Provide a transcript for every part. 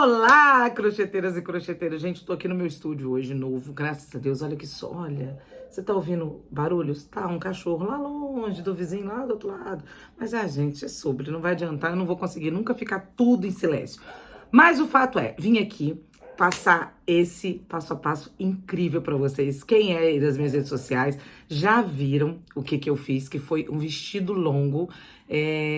Olá, crocheteiras e crocheteiros. Gente, tô aqui no meu estúdio hoje, novo, graças a Deus. Olha que só, olha. Você tá ouvindo barulhos? Tá, um cachorro lá longe, do vizinho lá do outro lado. Mas, gente, é sobre, não vai adiantar, eu não vou conseguir nunca ficar tudo em silêncio. Mas o fato é, vim aqui passar esse passo a passo incrível pra vocês. Quem é aí das minhas redes sociais já viram o que eu fiz, que foi um vestido longo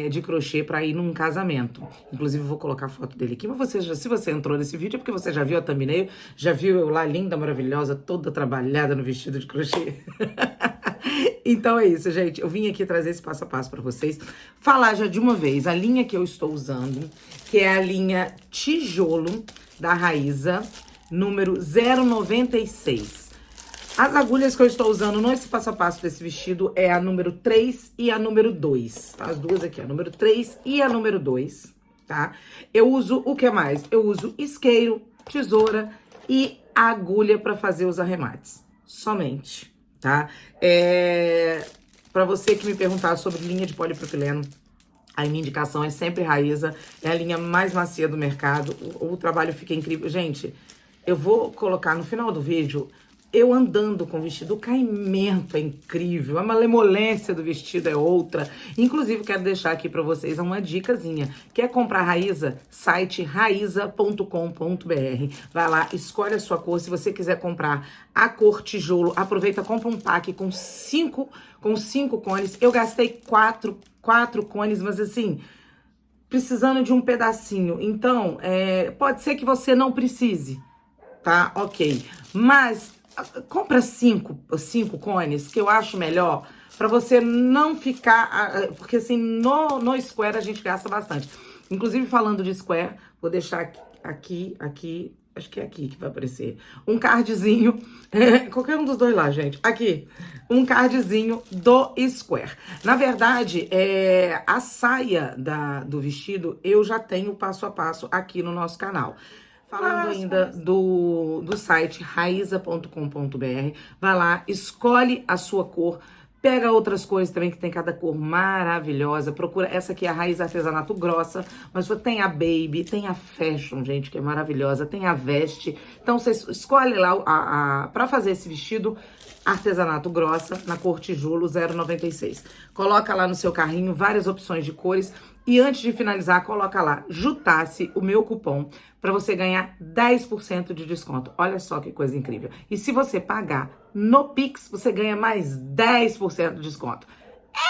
de crochê pra ir num casamento. Inclusive, eu vou colocar a foto dele aqui. Mas se você entrou nesse vídeo, é porque você já viu a thumbnail, já viu eu lá linda, maravilhosa, toda trabalhada no vestido de crochê. Então é isso, gente. Eu vim aqui trazer esse passo a passo pra vocês. Falar já de uma vez a linha que eu estou usando, que é a linha Tijolo da Raíza, número 096. As agulhas que eu estou usando nesse passo a passo desse vestido é a número 3 e a número 2, tá? As duas aqui, a número 3 e a número 2, tá? Eu uso o que mais? Eu uso isqueiro, tesoura e agulha para fazer os arremates, somente, tá? Para você que me perguntar sobre linha de polipropileno, a minha indicação é sempre Raíza, é a linha mais macia do mercado, o trabalho fica incrível. Gente, eu vou colocar no final do vídeo eu andando com o vestido, o caimento é incrível, a malemolência do vestido é outra. Inclusive, quero deixar aqui pra vocês uma dicasinha. Quer comprar Raíza? Site raiza.com.br. Vai lá, escolhe a sua cor. Se você quiser comprar a cor tijolo, aproveita, compra um pack com cinco cones. Eu gastei quatro cones, mas assim, precisando de um pedacinho. Então, pode ser que você não precise, tá? Ok. Mas compra cinco cones, que eu acho melhor, pra você não ficar... Porque assim, no Square a gente gasta bastante. Inclusive, falando de Square, vou deixar aqui, acho que é aqui que vai aparecer, um cardzinho, qualquer um dos dois lá, gente, aqui, um cardzinho do Square. Na verdade, a saia do vestido, eu já tenho passo a passo aqui no nosso canal. Falando ainda do site raiza.com.br, vai lá, escolhe a sua cor, pega outras cores também, que tem cada cor maravilhosa. Procura, essa aqui é a Raiz Artesanato Grossa, mas tem a Baby, tem a Fashion, gente, que é maravilhosa, tem a Veste. Então, você escolhe lá pra fazer esse vestido, Artesanato Grossa, na cor tijolo 096. Coloca lá no seu carrinho várias opções de cores. E antes de finalizar, coloca lá, Jutasse, o meu cupom, para você ganhar 10% de desconto. Olha só que coisa incrível. E se você pagar no Pix, você ganha mais 10% de desconto.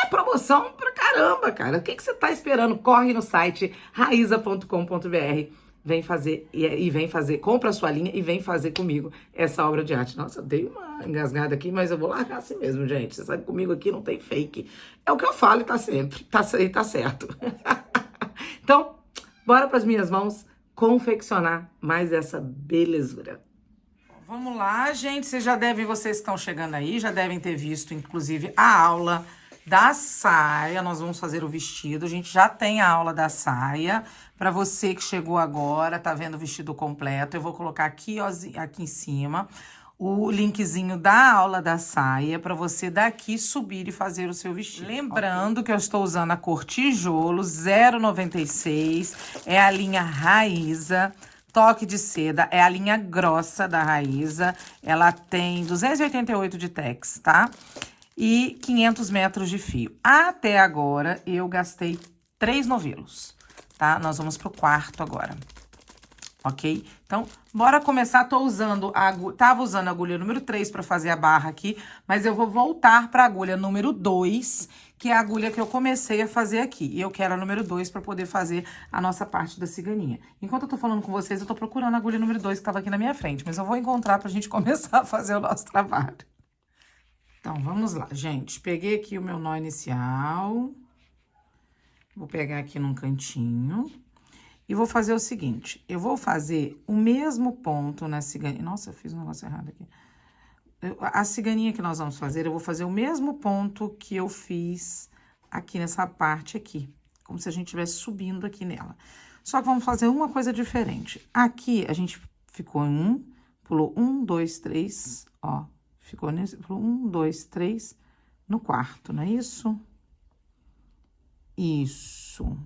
É promoção pra caramba, cara. O que você tá esperando? Corre no site raiza.com.br. Vem fazer, compra a sua linha e vem fazer comigo essa obra de arte. Nossa, eu dei uma engasgada aqui, mas eu vou largar assim mesmo, gente. Você sabe, comigo aqui não tem fake. É o que eu falo e tá sempre, tá certo. Então, bora pras minhas mãos confeccionar mais essa belezura. Vamos lá, gente. Vocês que estão chegando aí, já devem ter visto, inclusive, a aula da saia. Nós vamos fazer o vestido. A gente já tem a aula da saia. Para você que chegou agora, tá vendo o vestido completo, eu vou colocar aqui, ó, aqui em cima o linkzinho da aula da saia para você daqui subir e fazer o seu vestido. Lembrando que eu estou usando a cor tijolo 096, é a linha Raíza. Toque de seda é a linha grossa da Raíza. Ela tem 288 de tex, tá? E 500 metros de fio. Até agora, eu gastei 3 novelos, tá? Nós vamos pro quarto agora, ok? Então, bora começar. Tava usando a agulha número 3 para fazer a barra aqui, mas eu vou voltar pra agulha número 2, que é a agulha que eu comecei a fazer aqui. E eu quero a número 2 para poder fazer a nossa parte da ciganinha. Enquanto eu tô falando com vocês, eu tô procurando a agulha número 2 que tava aqui na minha frente, mas eu vou encontrar pra gente começar a fazer o nosso trabalho. Então, vamos lá, gente. Peguei aqui o meu nó inicial. Vou pegar aqui num cantinho. E vou fazer o seguinte. Eu vou fazer o mesmo ponto na ciganinha. Nossa, eu fiz um negócio errado aqui. A ciganinha que nós vamos fazer, eu vou fazer o mesmo ponto que eu fiz aqui nessa parte aqui. Como se a gente estivesse subindo aqui nela. Só que vamos fazer uma coisa diferente. Aqui, a gente ficou em pulou 1, 2, 3, ó. Ficou nesse, 1, 2, 3, no quarto, não é isso? Isso.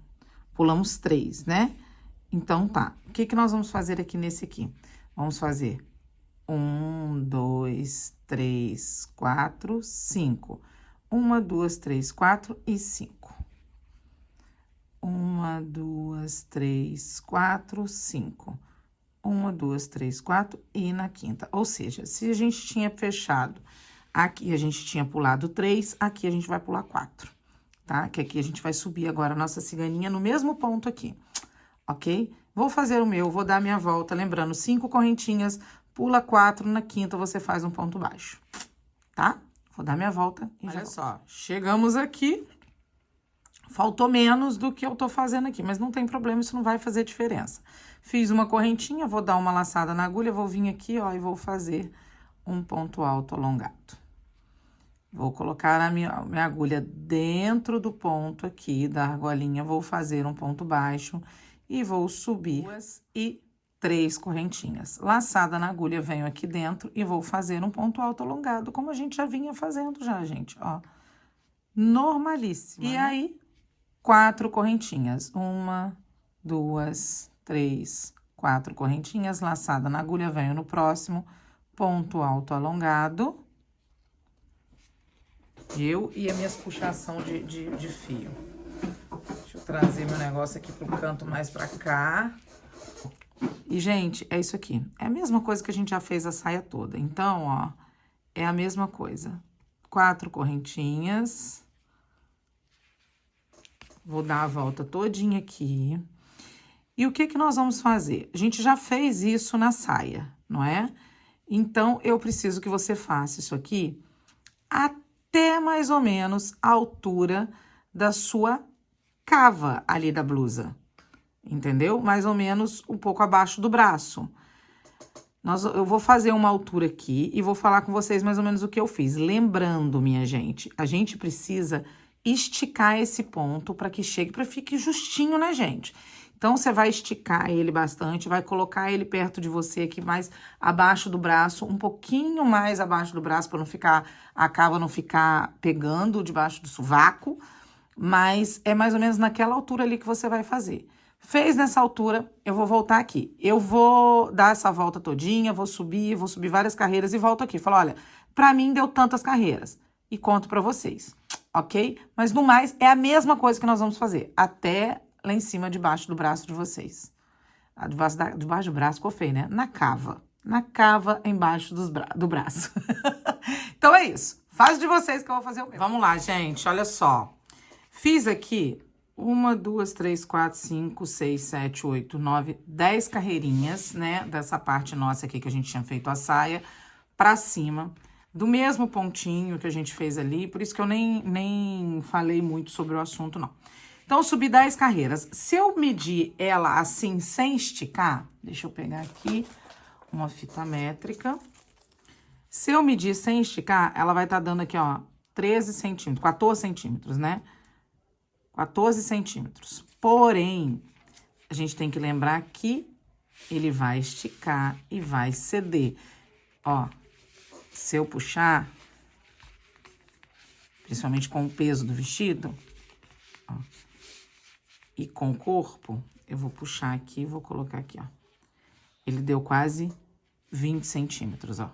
Pulamos 3, né? Então, tá. O que que nós vamos fazer aqui nesse aqui? Vamos fazer 1, 2, 3, 4, 5. 1, 2, 3, 4 e 5. 1, 2, 3, 4, 5. 1, 2, 3, 4 e na quinta. Ou seja, se a gente tinha fechado aqui, a gente tinha pulado 3, aqui a gente vai pular 4, tá? Que aqui a gente vai subir agora a nossa ciganinha no mesmo ponto aqui, ok? Vou fazer o meu, vou dar a minha volta, lembrando, 5 correntinhas, pula 4, na quinta você faz um ponto baixo, tá? Vou dar minha volta e já só, chegamos aqui, faltou menos do que eu tô fazendo aqui, mas não tem problema, isso não vai fazer diferença. Fiz uma correntinha, vou dar uma laçada na agulha, vou vir aqui, ó, e vou fazer um ponto alto alongado. Vou colocar a minha agulha dentro do ponto aqui da argolinha, vou fazer um ponto baixo e vou subir 2 e 3 correntinhas. Laçada na agulha, venho aqui dentro e vou fazer um ponto alto alongado, como a gente já vinha fazendo já, gente, ó. Normalíssimo. E aí, 4 correntinhas. 1, 2, 3, 4 correntinhas, laçada na agulha, venho no próximo, ponto alto alongado. Eu e a minha puxação de fio. Deixa eu trazer meu negócio aqui pro canto mais pra cá. E, gente, é isso aqui. É a mesma coisa que a gente já fez a saia toda. Então, ó, é a mesma coisa. 4 correntinhas. Vou dar a volta todinha aqui. E o que que nós vamos fazer? A gente já fez isso na saia, não é? Então, eu preciso que você faça isso aqui até mais ou menos a altura da sua cava ali da blusa, entendeu? Mais ou menos um pouco abaixo do braço. Eu vou fazer uma altura aqui e vou falar com vocês mais ou menos o que eu fiz. Lembrando, minha gente, a gente precisa esticar esse ponto para que chegue, para fique justinho, né, gente? Então, você vai esticar ele bastante, vai colocar ele perto de você aqui, mais abaixo do braço, um pouquinho mais abaixo do braço, para não ficar, a cava não ficar pegando debaixo do sovaco, mas é mais ou menos naquela altura ali que você vai fazer. Fez nessa altura, eu vou voltar aqui. Eu vou dar essa volta todinha, vou subir várias carreiras e volto aqui. Falo, olha, pra mim deu tantas carreiras. E conto pra vocês, ok? Mas no mais, é a mesma coisa que nós vamos fazer, até lá em cima, debaixo do braço de vocês. Debaixo do braço ficou feio, né? Na cava embaixo do braço. Então é isso. Faz de vocês que eu vou fazer o meu. Vamos lá, gente, olha só. Fiz aqui 1, 2, 3, 4, 5, 6, 7, 8, 9, 10 carreirinhas, né? Dessa parte nossa aqui que a gente tinha feito a saia, pra cima, do mesmo pontinho que a gente fez ali, por isso que eu nem falei muito sobre o assunto, não. Então, eu subi 10 carreiras. Se eu medir ela assim, sem esticar, deixa eu pegar aqui uma fita métrica. Se eu medir sem esticar, ela vai estar dando aqui, ó, 13 centímetros, 14 centímetros, né? 14 centímetros. Porém, a gente tem que lembrar que ele vai esticar e vai ceder. Ó, se eu puxar, principalmente com o peso do vestido, ó, e com o corpo, eu vou puxar aqui e vou colocar aqui, ó. Ele deu quase 20 centímetros, ó.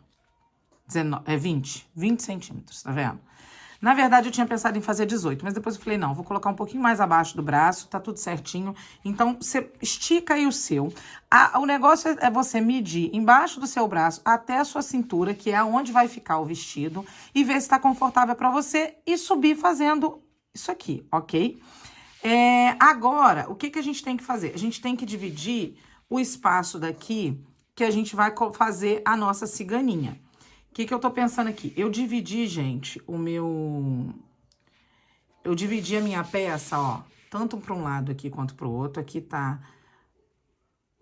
20 centímetros, tá vendo? Na verdade, eu tinha pensado em fazer 18, mas depois eu falei, não, vou colocar um pouquinho mais abaixo do braço, tá tudo certinho. Então, você estica aí o seu. O negócio é você medir embaixo do seu braço até a sua cintura, que é onde vai ficar o vestido, e ver se tá confortável pra você e subir fazendo isso aqui, ok? Agora, o que que a gente tem que fazer? A gente tem que dividir o espaço daqui, que a gente vai fazer a nossa ciganinha. O que que eu tô pensando aqui? Eu dividi, gente, eu dividi a minha peça, ó, tanto para um lado aqui quanto pro outro. Aqui tá...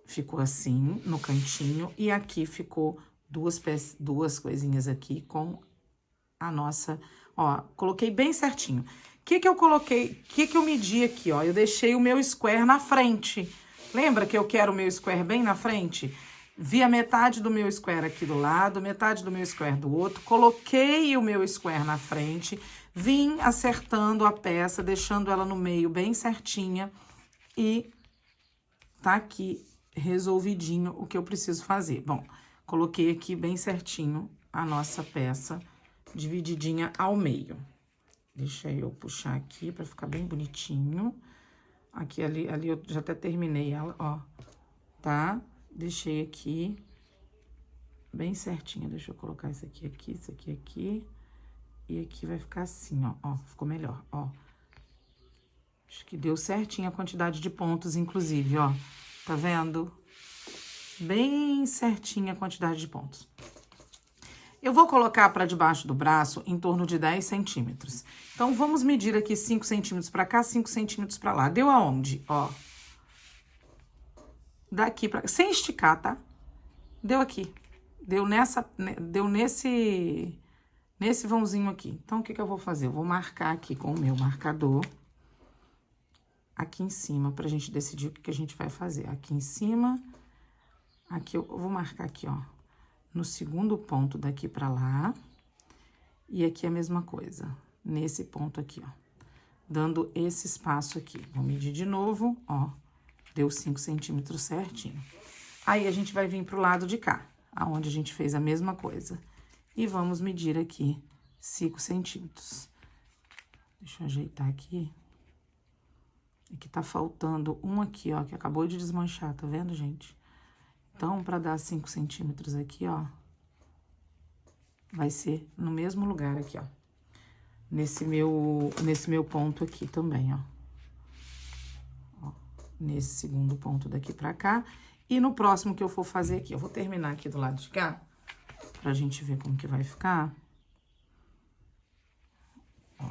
Ficou assim, no cantinho. E aqui ficou duas coisinhas aqui com a nossa... Ó, coloquei bem certinho. O que que eu coloquei? O que que eu medi aqui, ó? Eu deixei o meu square na frente. Lembra que eu quero o meu square bem na frente? Vi a metade do meu square aqui do lado, metade do meu square do outro, coloquei o meu square na frente, vim acertando a peça, deixando ela no meio bem certinha e tá aqui resolvidinho o que eu preciso fazer. Bom, coloquei aqui bem certinho a nossa peça divididinha ao meio. Deixa eu puxar aqui pra ficar bem bonitinho. Aqui, ali eu já até terminei ela, ó, tá? Deixei aqui bem certinho. Deixa eu colocar isso aqui aqui. E aqui vai ficar assim, ó, ó, ficou melhor, ó. Acho que deu certinho a quantidade de pontos, inclusive, ó. Tá vendo? Bem certinha a quantidade de pontos. Eu vou colocar para debaixo do braço em torno de 10 centímetros. Então, vamos medir aqui 5 centímetros para cá, 5 centímetros para lá. Deu aonde? Ó. Daqui para... Sem esticar, tá? Deu aqui. Deu nesse vãozinho aqui. Então, o que eu vou fazer? Eu vou marcar aqui com o meu marcador. Aqui em cima, pra gente decidir o que a gente vai fazer. Aqui em cima. Aqui eu vou marcar aqui, ó. No segundo ponto daqui pra lá. E aqui a mesma coisa. Nesse ponto aqui, ó. Dando esse espaço aqui. Vou medir de novo, ó. Deu 5 centímetros certinho. Aí, a gente vai vir pro lado de cá. Aonde a gente fez a mesma coisa. E vamos medir aqui 5 centímetros. Deixa eu ajeitar aqui. Aqui tá faltando um aqui, ó, que acabou de desmanchar, tá vendo, gente? Então, pra dar 5 centímetros aqui, ó, vai ser no mesmo lugar aqui, ó. Nesse meu ponto aqui também, ó. Ó, nesse segundo ponto daqui pra cá. E no próximo que eu for fazer aqui, eu vou terminar aqui do lado de cá, pra gente ver como que vai ficar. Ó.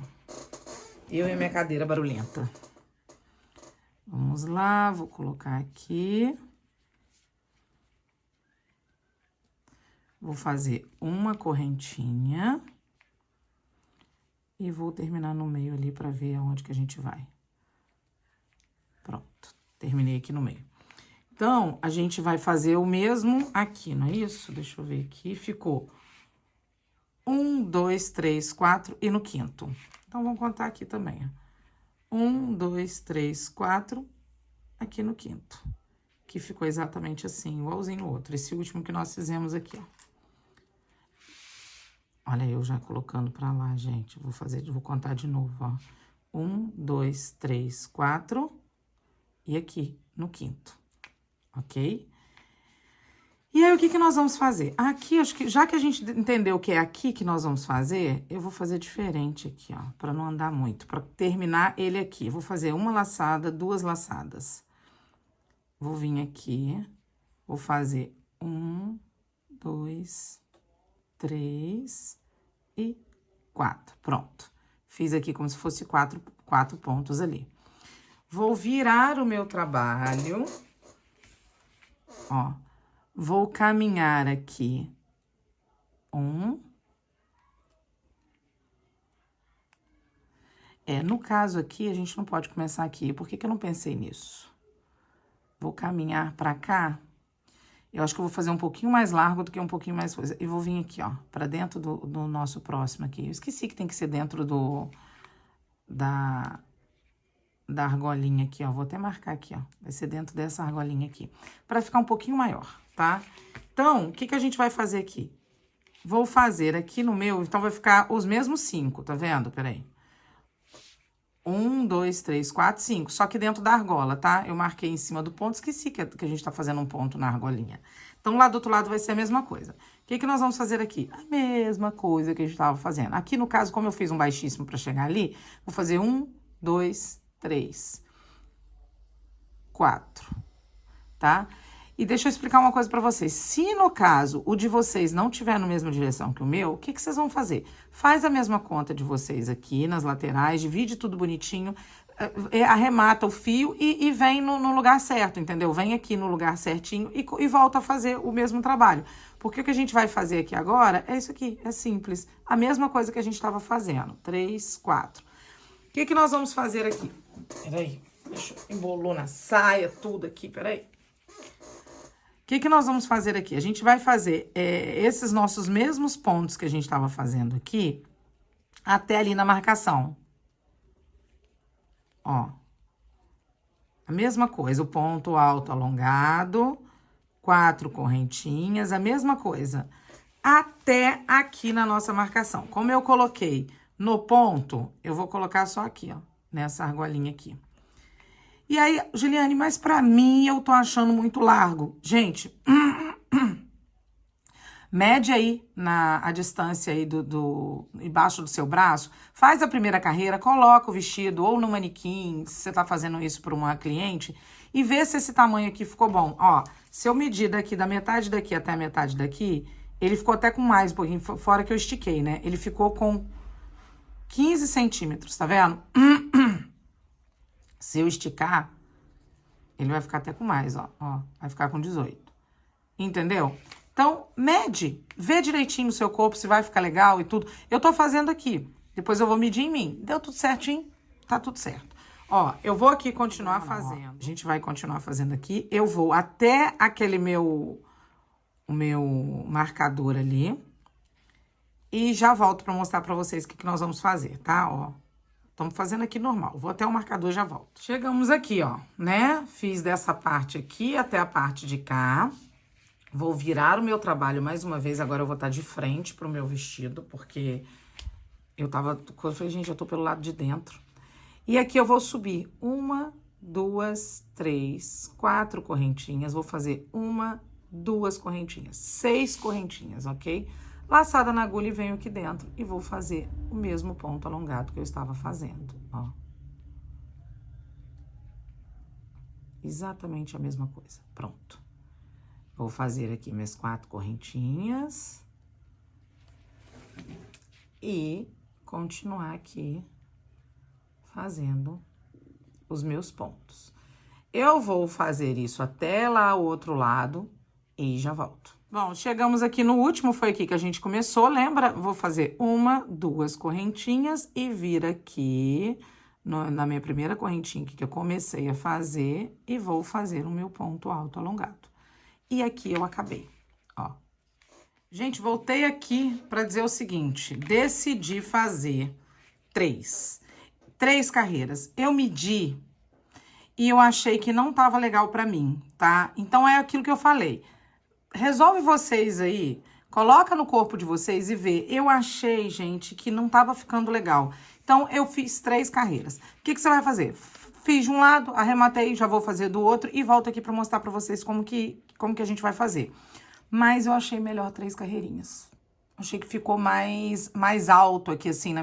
Eu e a minha cadeira barulhenta. Vamos lá, vou colocar aqui. Vou fazer uma correntinha. E vou terminar no meio ali pra ver aonde que a gente vai. Pronto, terminei aqui no meio. Então, a gente vai fazer o mesmo aqui, não é isso? Deixa eu ver aqui, ficou 1, 2, 3, 4 e no quinto. Então, vamos contar aqui também, ó. 1, 2, 3, 4, aqui no quinto. Que ficou exatamente assim, igualzinho no outro. Esse último que nós fizemos aqui, ó. Olha eu já colocando pra lá, gente. Vou contar de novo, ó. 1, 2, 3, 4 e aqui no quinto. Ok? E aí, o que nós vamos fazer? Aqui, acho que já que a gente entendeu que é aqui que nós vamos fazer, eu vou fazer diferente aqui, ó, pra não andar muito, pra terminar ele aqui. Eu vou fazer uma laçada, 2 laçadas. Vou vir aqui, vou fazer 1, 2, 3 e 4. Pronto. Fiz aqui como se fosse quatro pontos ali. Vou virar o meu trabalho. Ó, vou caminhar aqui 1. No caso aqui, a gente não pode começar aqui. Por que eu não pensei nisso? Vou caminhar pra cá. Eu acho que eu vou fazer um pouquinho mais largo do que um pouquinho mais coisa. E vou vir aqui, ó, pra dentro do nosso próximo aqui. Eu esqueci que tem que ser dentro da argolinha aqui, ó. Vou até marcar aqui, ó. Vai ser dentro dessa argolinha aqui. Pra ficar um pouquinho maior, tá? Então, o que a gente vai fazer aqui? Vou fazer aqui no meu, então vai ficar os mesmos 5, tá vendo? Peraí. 1, 2, 3, 4, 5. Só que dentro da argola, tá? Eu marquei em cima do ponto, esqueci que a gente tá fazendo um ponto na argolinha. Então, lá do outro lado vai ser a mesma coisa. O que nós vamos fazer aqui? A mesma coisa que a gente tava fazendo. Aqui, no caso, como eu fiz um baixíssimo pra chegar ali, vou fazer 1, 2, 3, 4, tá? E deixa eu explicar uma coisa pra vocês. Se, no caso, o de vocês não tiver na mesma direção que o meu, o que vocês vão fazer? Faz a mesma conta de vocês aqui, nas laterais, divide tudo bonitinho, arremata o fio e vem no lugar certo, entendeu? Vem aqui no lugar certinho e volta a fazer o mesmo trabalho. Porque o que a gente vai fazer aqui agora é isso aqui, é simples. A mesma coisa que a gente estava fazendo. 3, 4. O que nós vamos fazer aqui? Peraí, deixa eu embolou na saia, tudo aqui, peraí. O que nós vamos fazer aqui? A gente vai fazer esses nossos mesmos pontos que a gente estava fazendo aqui, até ali na marcação. Ó. A mesma coisa, o ponto alto alongado, 4 correntinhas, a mesma coisa. Até aqui na nossa marcação. Como eu coloquei no ponto, eu vou colocar só aqui, ó, nessa argolinha aqui. E aí, Juliane, mas pra mim eu tô achando muito largo. Gente, mede aí a distância aí embaixo do seu braço, faz a primeira carreira, coloca o vestido ou no manequim, se você tá fazendo isso para uma cliente, e vê se esse tamanho aqui ficou bom. Ó, se eu medir daqui, da metade daqui até a metade daqui, ele ficou até com mais um pouquinho, fora que eu estiquei, né? Ele ficou com 15 centímetros, tá vendo? Se eu esticar, ele vai ficar até com mais, ó, vai ficar com 18. Entendeu? Então, mede, vê direitinho o seu corpo, se vai ficar legal e tudo. Eu tô fazendo aqui, depois eu vou medir em mim. Deu tudo certinho? Tá tudo certo. Ó, eu vou aqui continuar fazendo. A gente vai continuar fazendo aqui. Eu vou até aquele o meu marcador ali. E já volto pra mostrar pra vocês o que nós vamos fazer, tá? Ó, estamos fazendo aqui normal. Vou até o marcador e já volto. Chegamos aqui, ó, né? Fiz dessa parte aqui até a parte de cá. Vou virar o meu trabalho mais uma vez. Agora eu vou estar de frente pro meu vestido, porque eu falei, gente, eu tô pelo lado de dentro. E aqui eu vou subir 1, 2, 3, 4 correntinhas. Vou fazer 1, 2 correntinhas, 6 correntinhas, ok? Laçada na agulha e venho aqui dentro e vou fazer o mesmo ponto alongado que eu estava fazendo, ó. Exatamente a mesma coisa. Pronto. Vou fazer aqui minhas 4 correntinhas. E continuar aqui fazendo os meus pontos. Eu vou fazer isso até lá o outro lado e já volto. Bom, chegamos aqui no último, foi aqui que a gente começou, lembra? Vou fazer 1, 2 correntinhas e vir aqui na minha primeira correntinha que eu comecei a fazer e vou fazer o meu ponto alto alongado. E aqui eu acabei, ó. Gente, voltei aqui para dizer o seguinte, decidi fazer 3 carreiras. Eu medi e eu achei que não tava legal para mim, tá? Então, é aquilo que eu falei. Resolve vocês aí, coloca no corpo de vocês e vê. Eu achei, gente, que não tava ficando legal. Então, eu fiz 3 carreiras. O que você vai fazer? Fiz de um lado, arrematei, já vou fazer do outro e volto aqui pra mostrar pra vocês como que a gente vai fazer. Mas eu achei melhor 3 carreirinhas. Achei que ficou mais alto aqui, assim,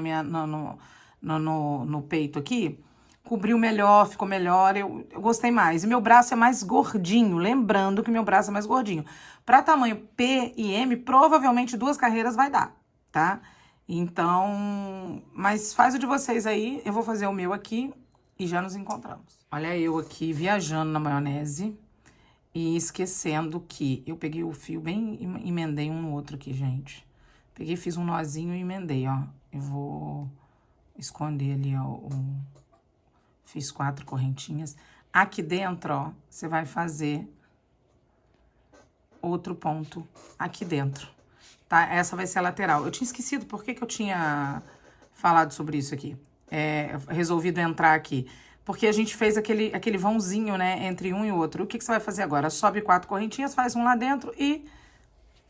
no peito aqui. Cobriu melhor, ficou melhor, eu gostei mais. E meu braço é mais gordinho, lembrando que meu braço é mais gordinho. Pra tamanho P e M, provavelmente 2 carreiras vai dar, tá? Então, mas faz o de vocês aí, eu vou fazer o meu aqui e já nos encontramos. Olha eu aqui viajando na maionese e esquecendo que eu peguei o fio bem, emendei um no outro aqui, gente. Peguei, fiz um nozinho e emendei, ó. Eu vou esconder ali, ó, fiz 4 correntinhas. Aqui dentro, ó, você vai fazer outro ponto aqui dentro, tá? Essa vai ser a lateral. Eu tinha esquecido por que eu tinha falado sobre isso aqui. Resolvido entrar aqui. Porque a gente fez aquele vãozinho, né, entre um e outro. O que você vai fazer agora? Sobe 4 correntinhas, faz um lá dentro e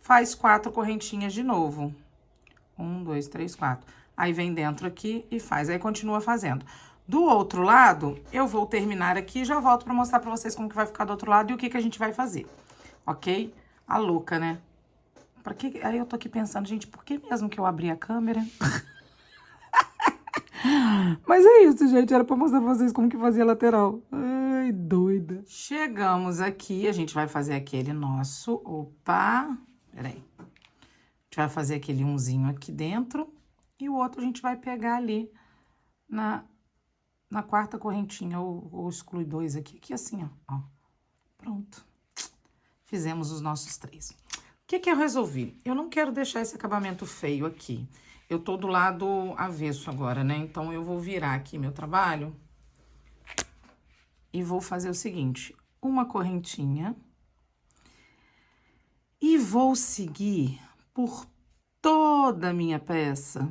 faz 4 correntinhas de novo. 1, 2, 3, 4. Aí vem dentro aqui e faz. Aí continua fazendo. Do outro lado, eu vou terminar aqui e já volto pra mostrar pra vocês como que vai ficar do outro lado e o que a gente vai fazer, ok? A louca, né? Pra que... Aí eu tô aqui pensando, gente, por que mesmo que eu abri a câmera? Mas é isso, gente, era pra mostrar pra vocês como que fazia a lateral. Ai, doida. Chegamos aqui, a gente vai fazer aquele nosso... Opa, peraí. A gente vai fazer aquele umzinho aqui dentro e o outro a gente vai pegar ali na 4ª correntinha, ou exclui 2 aqui assim, ó. Pronto. Fizemos os nossos 3. O que eu resolvi? Eu não quero deixar esse acabamento feio aqui. Eu tô do lado avesso agora, né? Então, eu vou virar aqui meu trabalho e vou fazer o seguinte. Uma correntinha e vou seguir por toda a minha peça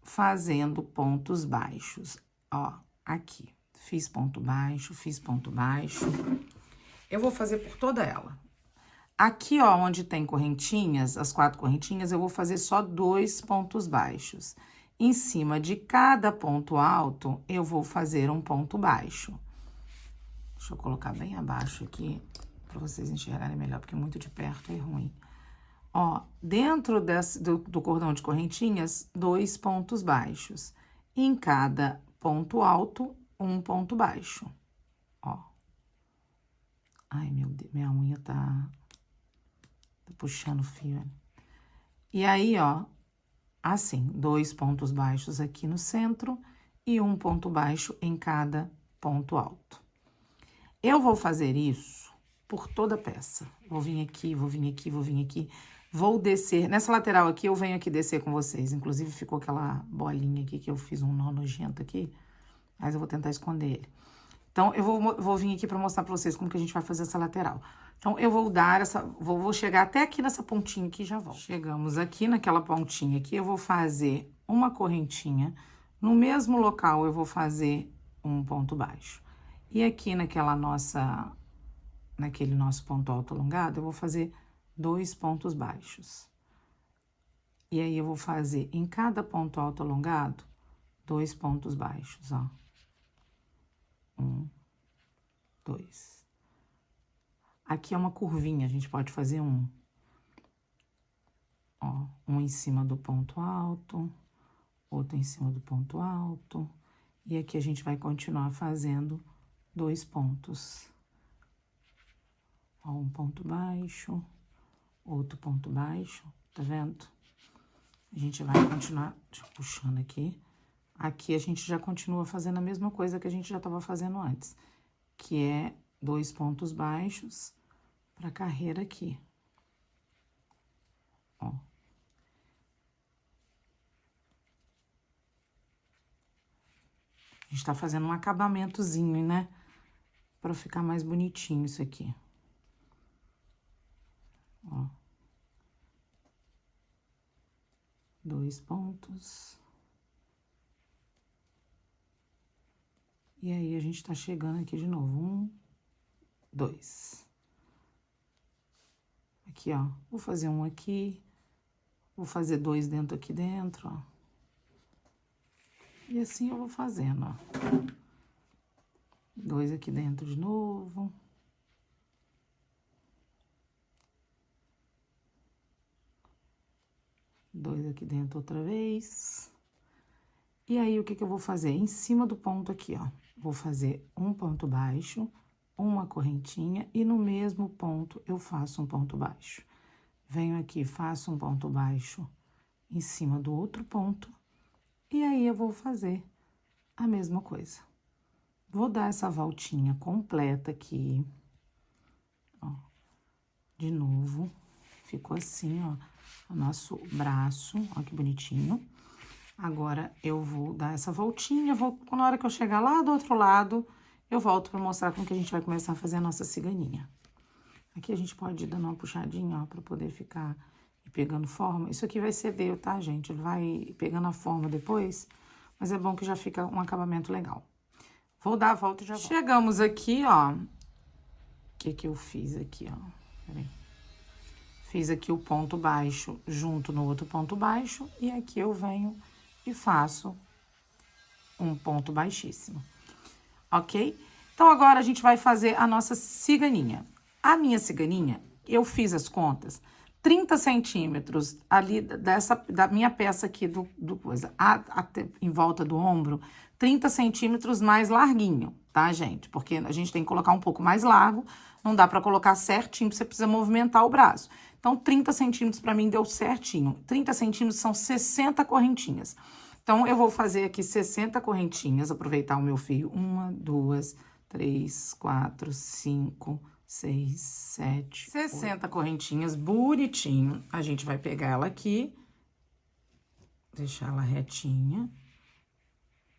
fazendo pontos baixos, ó. Aqui, fiz ponto baixo, fiz ponto baixo. Eu vou fazer por toda ela. Aqui, ó, onde tem correntinhas, as 4 correntinhas, eu vou fazer só 2 pontos baixos. Em cima de cada ponto alto, eu vou fazer um ponto baixo. Deixa eu colocar bem abaixo aqui, pra vocês enxergarem melhor, porque muito de perto é ruim. Ó, dentro do cordão de correntinhas, 2 pontos baixos. Em cada ponto alto, um ponto baixo. Ó. Ai, meu Deus, minha unha tá puxando o fio. E aí, ó, assim, 2 pontos baixos aqui no centro e um ponto baixo em cada ponto alto. Eu vou fazer isso por toda a peça. Vou vir aqui, vou vir aqui, vou vir aqui. Vou descer, nessa lateral aqui, eu venho aqui descer com vocês. Inclusive, ficou aquela bolinha aqui que eu fiz um nó nojento aqui. Mas eu vou tentar esconder ele. Então, eu vou vir aqui pra mostrar pra vocês como que a gente vai fazer essa lateral. Então, eu vou dar essa... Vou chegar até aqui nessa pontinha aqui e já volto. Chegamos aqui naquela pontinha aqui, eu vou fazer uma correntinha. No mesmo local, eu vou fazer um ponto baixo. E aqui naquela nossa... Naquele nosso ponto alto alongado, eu vou fazer 2 pontos baixos. E aí, eu vou fazer em cada ponto alto alongado, 2 pontos baixos, ó. 1, 2. Aqui é uma curvinha, a gente pode fazer um. Ó, um em cima do ponto alto, outro em cima do ponto alto. E aqui a gente vai continuar fazendo 2 pontos. Ó, um ponto baixo, outro ponto baixo, tá vendo? A gente vai continuar, deixa eu puxando aqui. Aqui a gente já continua fazendo a mesma coisa que a gente já tava fazendo antes, que é 2 pontos baixos pra carreira aqui. Ó. A gente tá fazendo um acabamentozinho, né? Pra ficar mais bonitinho isso aqui. Ó. 2 pontos. E aí, a gente tá chegando aqui de novo. 1, 2. Aqui, ó. Vou fazer um aqui. Vou fazer 2 dentro aqui dentro, ó. E assim eu vou fazendo, ó. 2 aqui dentro de novo. Dois aqui dentro outra vez. E aí, o que que eu vou fazer? Em cima do ponto aqui, ó. Vou fazer um ponto baixo, uma correntinha, e no mesmo ponto eu faço um ponto baixo. Venho aqui, faço um ponto baixo em cima do outro ponto, e aí eu vou fazer a mesma coisa. Vou dar essa voltinha completa aqui, ó. De novo, ficou assim, ó, o nosso braço, ó que bonitinho. Agora, eu vou dar essa voltinha, na hora que eu chegar lá do outro lado, eu volto pra mostrar como que a gente vai começar a fazer a nossa ciganinha. Aqui a gente pode ir dando uma puxadinha, ó, pra poder ficar pegando forma. Isso aqui vai ceder, tá, gente? Ele vai pegando a forma depois, mas é bom que já fica um acabamento legal. Vou dar a volta e já volto. Chegamos aqui, ó. O que que eu fiz aqui, ó? Peraí. Fiz aqui o ponto baixo junto no outro ponto baixo, e aqui eu venho e faço um ponto baixíssimo, ok? Então, agora a gente vai fazer a nossa ciganinha. A minha ciganinha, eu fiz as contas, 30 centímetros ali da minha peça aqui do coisa, em volta do ombro, 30 centímetros mais larguinho, tá, gente? Porque a gente tem que colocar um pouco mais largo, não dá pra colocar certinho, você precisa movimentar o braço. Então, 30 centímetros pra mim deu certinho. 30 centímetros são 60 correntinhas. Então, eu vou fazer aqui 60 correntinhas, aproveitar o meu fio. 1, 2, 3, 4, 5, 6, 7, 60 correntinhas, bonitinho. A gente vai pegar ela aqui, deixar ela retinha,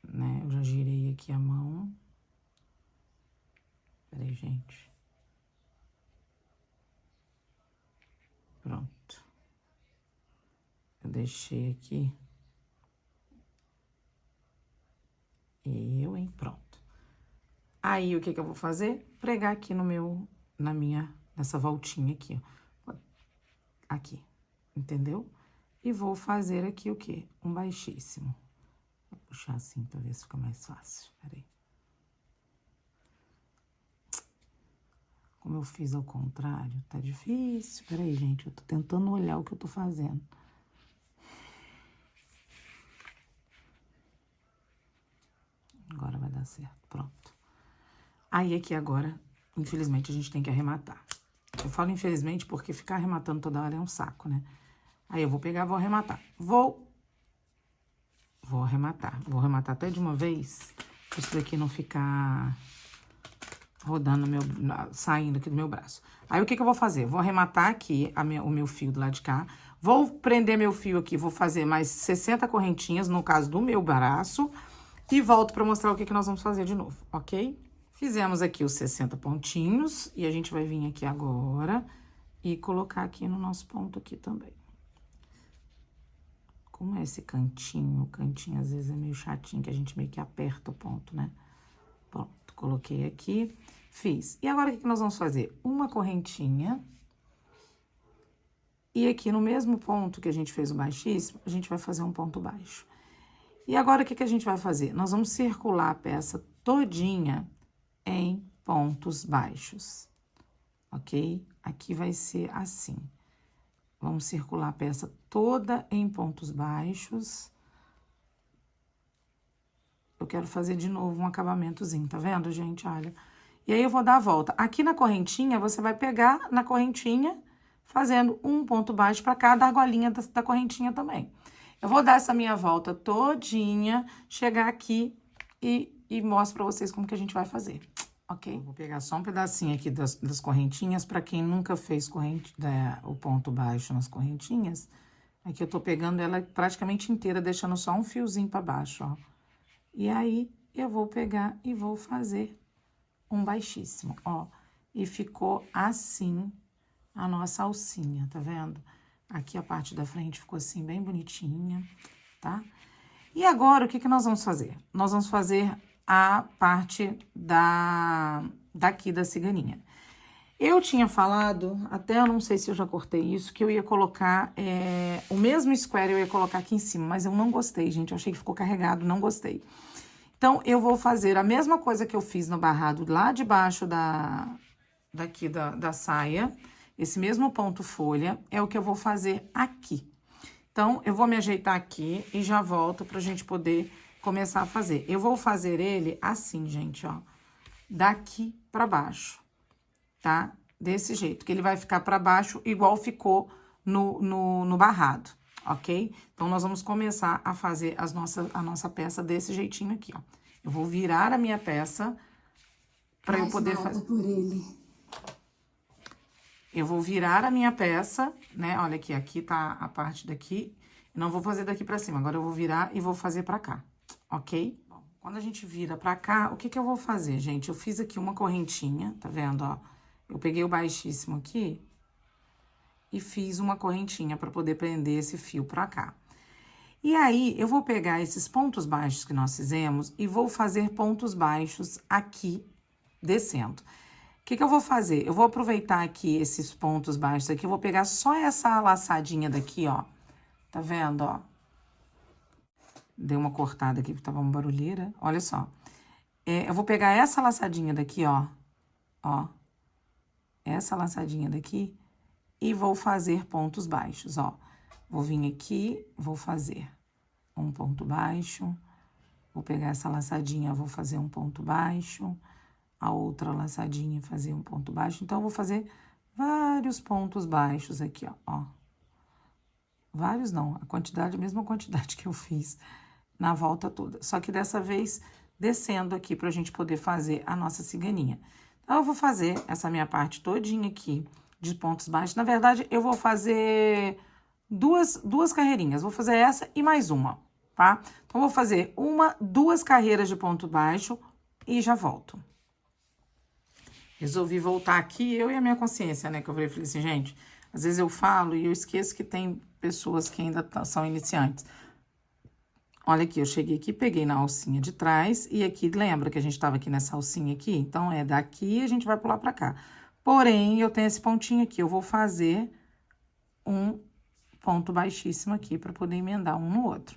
né? Eu já girei aqui a mão. Peraí, gente. Pronto. Eu deixei aqui. Pronto. Aí, o que que eu vou fazer? Pregar aqui nessa voltinha aqui, ó. Aqui, entendeu? E vou fazer aqui o quê? Um baixíssimo. Vou puxar assim pra ver se fica mais fácil. Peraí. Como eu fiz ao contrário, tá difícil. Peraí, gente, eu tô tentando olhar o que eu tô fazendo. Agora vai dar certo, pronto. Aí, aqui agora, infelizmente, a gente tem que arrematar. Eu falo infelizmente porque ficar arrematando toda hora é um saco, né? Aí, eu vou pegar, vou arrematar. Vou arrematar. Vou arrematar até de uma vez, pra isso daqui não ficar rodando, saindo aqui do meu braço. Aí, o que que eu vou fazer? Vou arrematar aqui o meu fio do lado de cá. Vou prender meu fio aqui, vou fazer mais 60 correntinhas, no caso do meu braço. E volto pra mostrar o que que nós vamos fazer de novo, ok? Fizemos aqui os 60 pontinhos. E a gente vai vir aqui agora e colocar aqui no nosso ponto aqui também. Como é esse cantinho? O cantinho às vezes é meio chatinho, que a gente meio que aperta o ponto, né? Pronto, coloquei aqui, fiz. E agora, o que que nós vamos fazer? Uma correntinha. E aqui no mesmo ponto que a gente fez o baixíssimo, a gente vai fazer um ponto baixo. E agora, o que que a gente vai fazer? Nós vamos circular a peça todinha em pontos baixos, ok? Aqui vai ser assim. Vamos circular a peça toda em pontos baixos. Eu quero fazer de novo um acabamentozinho, tá vendo, gente? Olha. E aí, eu vou dar a volta. Aqui na correntinha, você vai pegar na correntinha, fazendo um ponto baixo para cada argolinha da correntinha também. Eu vou dar essa minha volta todinha, chegar aqui e mostro pra vocês como que a gente vai fazer, ok? Vou pegar só um pedacinho aqui das correntinhas, pra quem nunca fez o ponto baixo nas correntinhas. Aqui eu tô pegando ela praticamente inteira, deixando só um fiozinho pra baixo, ó. E aí, eu vou pegar e vou fazer um baixíssimo, ó. E ficou assim a nossa alcinha, tá vendo? Aqui a parte da frente ficou assim, bem bonitinha, tá? E agora, o que que nós vamos fazer? Nós vamos fazer a parte daqui da ciganinha. Eu tinha falado, até eu não sei se eu já cortei isso, que eu ia colocar o mesmo square, eu ia colocar aqui em cima, mas eu não gostei, gente. Eu achei que ficou carregado, não gostei. Então, eu vou fazer a mesma coisa que eu fiz no barrado lá de baixo daqui da saia. Esse mesmo ponto folha é o que eu vou fazer aqui. Então, eu vou me ajeitar aqui e já volto pra gente poder começar a fazer. Eu vou fazer ele assim, gente, ó. Daqui pra baixo, tá? Desse jeito, que ele vai ficar pra baixo igual ficou no barrado, ok? Então, nós vamos começar a fazer a nossa peça desse jeitinho aqui, ó. Eu vou virar a minha peça pra eu poder fazer... por ele. Eu vou virar a minha peça, né? Olha aqui, aqui tá a parte daqui. Não vou fazer daqui pra cima, agora eu vou virar e vou fazer pra cá, ok? Bom, quando a gente vira pra cá, o que que eu vou fazer, gente? Eu fiz aqui uma correntinha, tá vendo, ó? Eu peguei o baixíssimo aqui e fiz uma correntinha pra poder prender esse fio pra cá. E aí, eu vou pegar esses pontos baixos que nós fizemos e vou fazer pontos baixos aqui, descendo. O que que eu vou fazer? Eu vou aproveitar aqui esses pontos baixos aqui, eu vou pegar só essa laçadinha daqui, ó. Tá vendo, ó? Dei uma cortada aqui, porque tava uma barulheira. Olha só. Eu vou pegar essa laçadinha daqui, ó. Ó. Essa laçadinha daqui e vou fazer pontos baixos, ó. Vou vir aqui, vou fazer um ponto baixo. Vou pegar essa laçadinha, vou fazer um ponto baixo. A outra laçadinha, fazer um ponto baixo. Então, eu vou fazer vários pontos baixos aqui, ó. Vários não, a mesma quantidade que eu fiz na volta toda. Só que dessa vez, descendo aqui pra gente poder fazer a nossa ciganinha. Então, eu vou fazer essa minha parte todinha aqui de pontos baixos. Na verdade, eu vou fazer duas carreirinhas. Vou fazer essa e mais uma, tá? Então, eu vou fazer duas carreiras de ponto baixo e já volto. Resolvi voltar aqui, eu e a minha consciência, né? Que eu falei assim, gente, às vezes eu falo e eu esqueço que tem pessoas que ainda são iniciantes. Olha aqui, eu cheguei aqui, peguei na alcinha de trás, e aqui, lembra que a gente tava aqui nessa alcinha aqui? Então, é daqui, a gente vai pular pra cá. Porém, eu tenho esse pontinho aqui, eu vou fazer um ponto baixíssimo aqui pra poder emendar um no outro.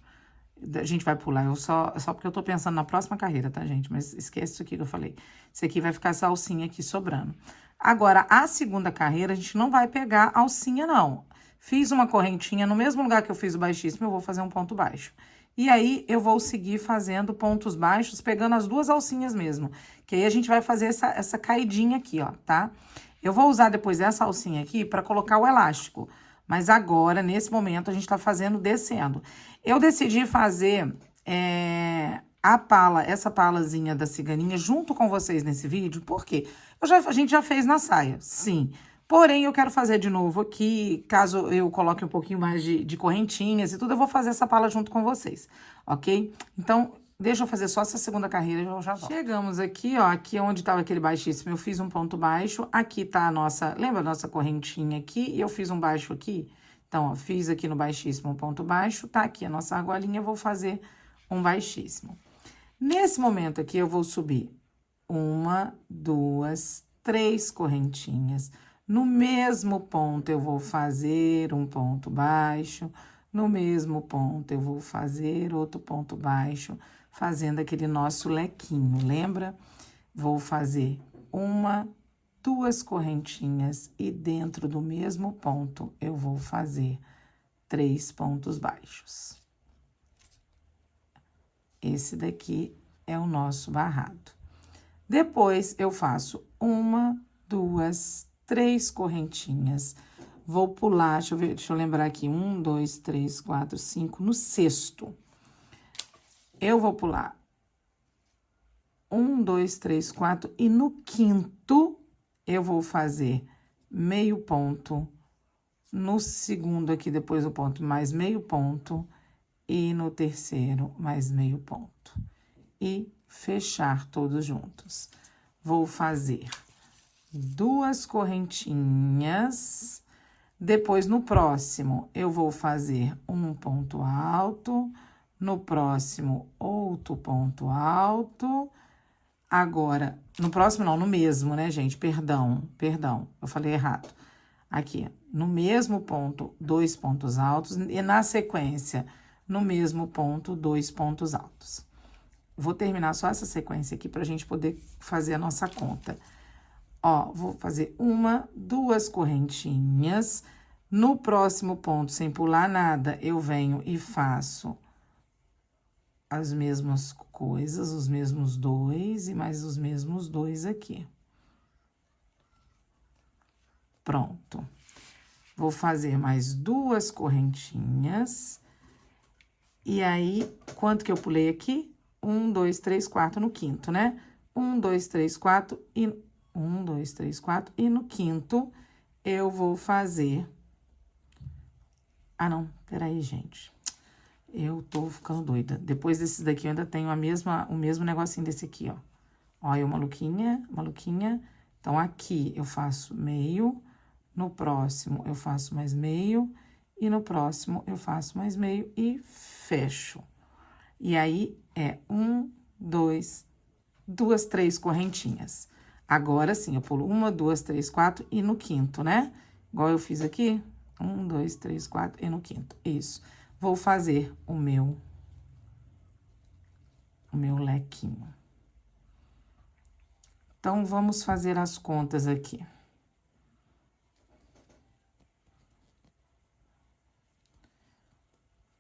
A gente vai pular, só porque eu tô pensando na próxima carreira, tá, gente? Mas esquece isso aqui que eu falei. Isso aqui vai ficar essa alcinha aqui sobrando. Agora, a segunda carreira, a gente não vai pegar alcinha, não. Fiz uma correntinha, no mesmo lugar que eu fiz o baixíssimo, eu vou fazer um ponto baixo. E aí, eu vou seguir fazendo pontos baixos, pegando as duas alcinhas mesmo. Que aí, a gente vai fazer essa caidinha aqui, ó, tá? Eu vou usar depois dessa alcinha aqui pra colocar o elástico. Mas agora, nesse momento, a gente tá fazendo descendo. Eu decidi fazer essa palazinha da ciganinha junto com vocês nesse vídeo, porque a gente já fez na saia, sim. Porém, eu quero fazer de novo aqui, caso eu coloque um pouquinho mais de correntinhas e tudo, eu vou fazer essa pala junto com vocês, ok? Então, deixa eu fazer só essa segunda carreira e eu já volto. Chegamos aqui, ó, aqui onde tava aquele baixíssimo, eu fiz um ponto baixo, aqui tá a nossa, lembra a nossa correntinha aqui? E eu fiz um baixo aqui. Então, ó, fiz aqui no baixíssimo um ponto baixo, tá aqui a nossa argolinha, eu vou fazer um baixíssimo. Nesse momento aqui, eu vou subir 1, 2, 3 correntinhas. No mesmo ponto, eu vou fazer um ponto baixo. No mesmo ponto, eu vou fazer outro ponto baixo, fazendo aquele nosso lequinho, lembra? Vou fazer 1, 2 correntinhas e dentro do mesmo ponto eu vou fazer 3 pontos baixos. Esse daqui é o nosso barrado. Depois eu faço 1, 2, 3 correntinhas. Vou pular, deixa eu lembrar aqui, 1, 2, 3, 4, 5, no sexto. Eu vou pular 1, 2, 3, 4 e no quinto eu vou fazer meio ponto, no segundo aqui, depois o ponto, mais meio ponto, e no terceiro, mais meio ponto. E fechar todos juntos. Vou fazer 2 correntinhas, depois no próximo eu vou fazer um ponto alto, no próximo outro ponto alto. Agora, no próximo não, no mesmo, né, gente? Perdão, eu falei errado. Aqui, no mesmo ponto, 2 pontos altos e na sequência, no mesmo ponto, 2 pontos altos. Vou terminar só essa sequência aqui pra gente poder fazer a nossa conta. Ó, vou fazer 1, 2 correntinhas. No próximo ponto, sem pular nada, eu venho e faço as mesmas coisas, os mesmos 2 e mais os mesmos 2 aqui. Pronto. Vou fazer mais 2 correntinhas. E aí, quanto que eu pulei aqui? 1, 2, 3, 4 no quinto, né? 1, 2, 3, 4 e... 1, 2, 3, 4 e no quinto eu vou fazer... Ah, não, peraí, gente. Eu tô ficando doida. Depois desses daqui eu ainda tenho o mesmo negocinho desse aqui, ó. Olha, uma luquinha. Então, aqui eu faço meio, no próximo eu faço mais meio, e no próximo eu faço mais meio e fecho. E aí, é 1, 2, 3 correntinhas. Agora sim, eu pulo 1, 2, 3, 4 e no quinto, né? Igual eu fiz aqui. 1, 2, 3, 4 e no quinto. Isso. Vou fazer o meu lequinho. Então, vamos fazer as contas aqui.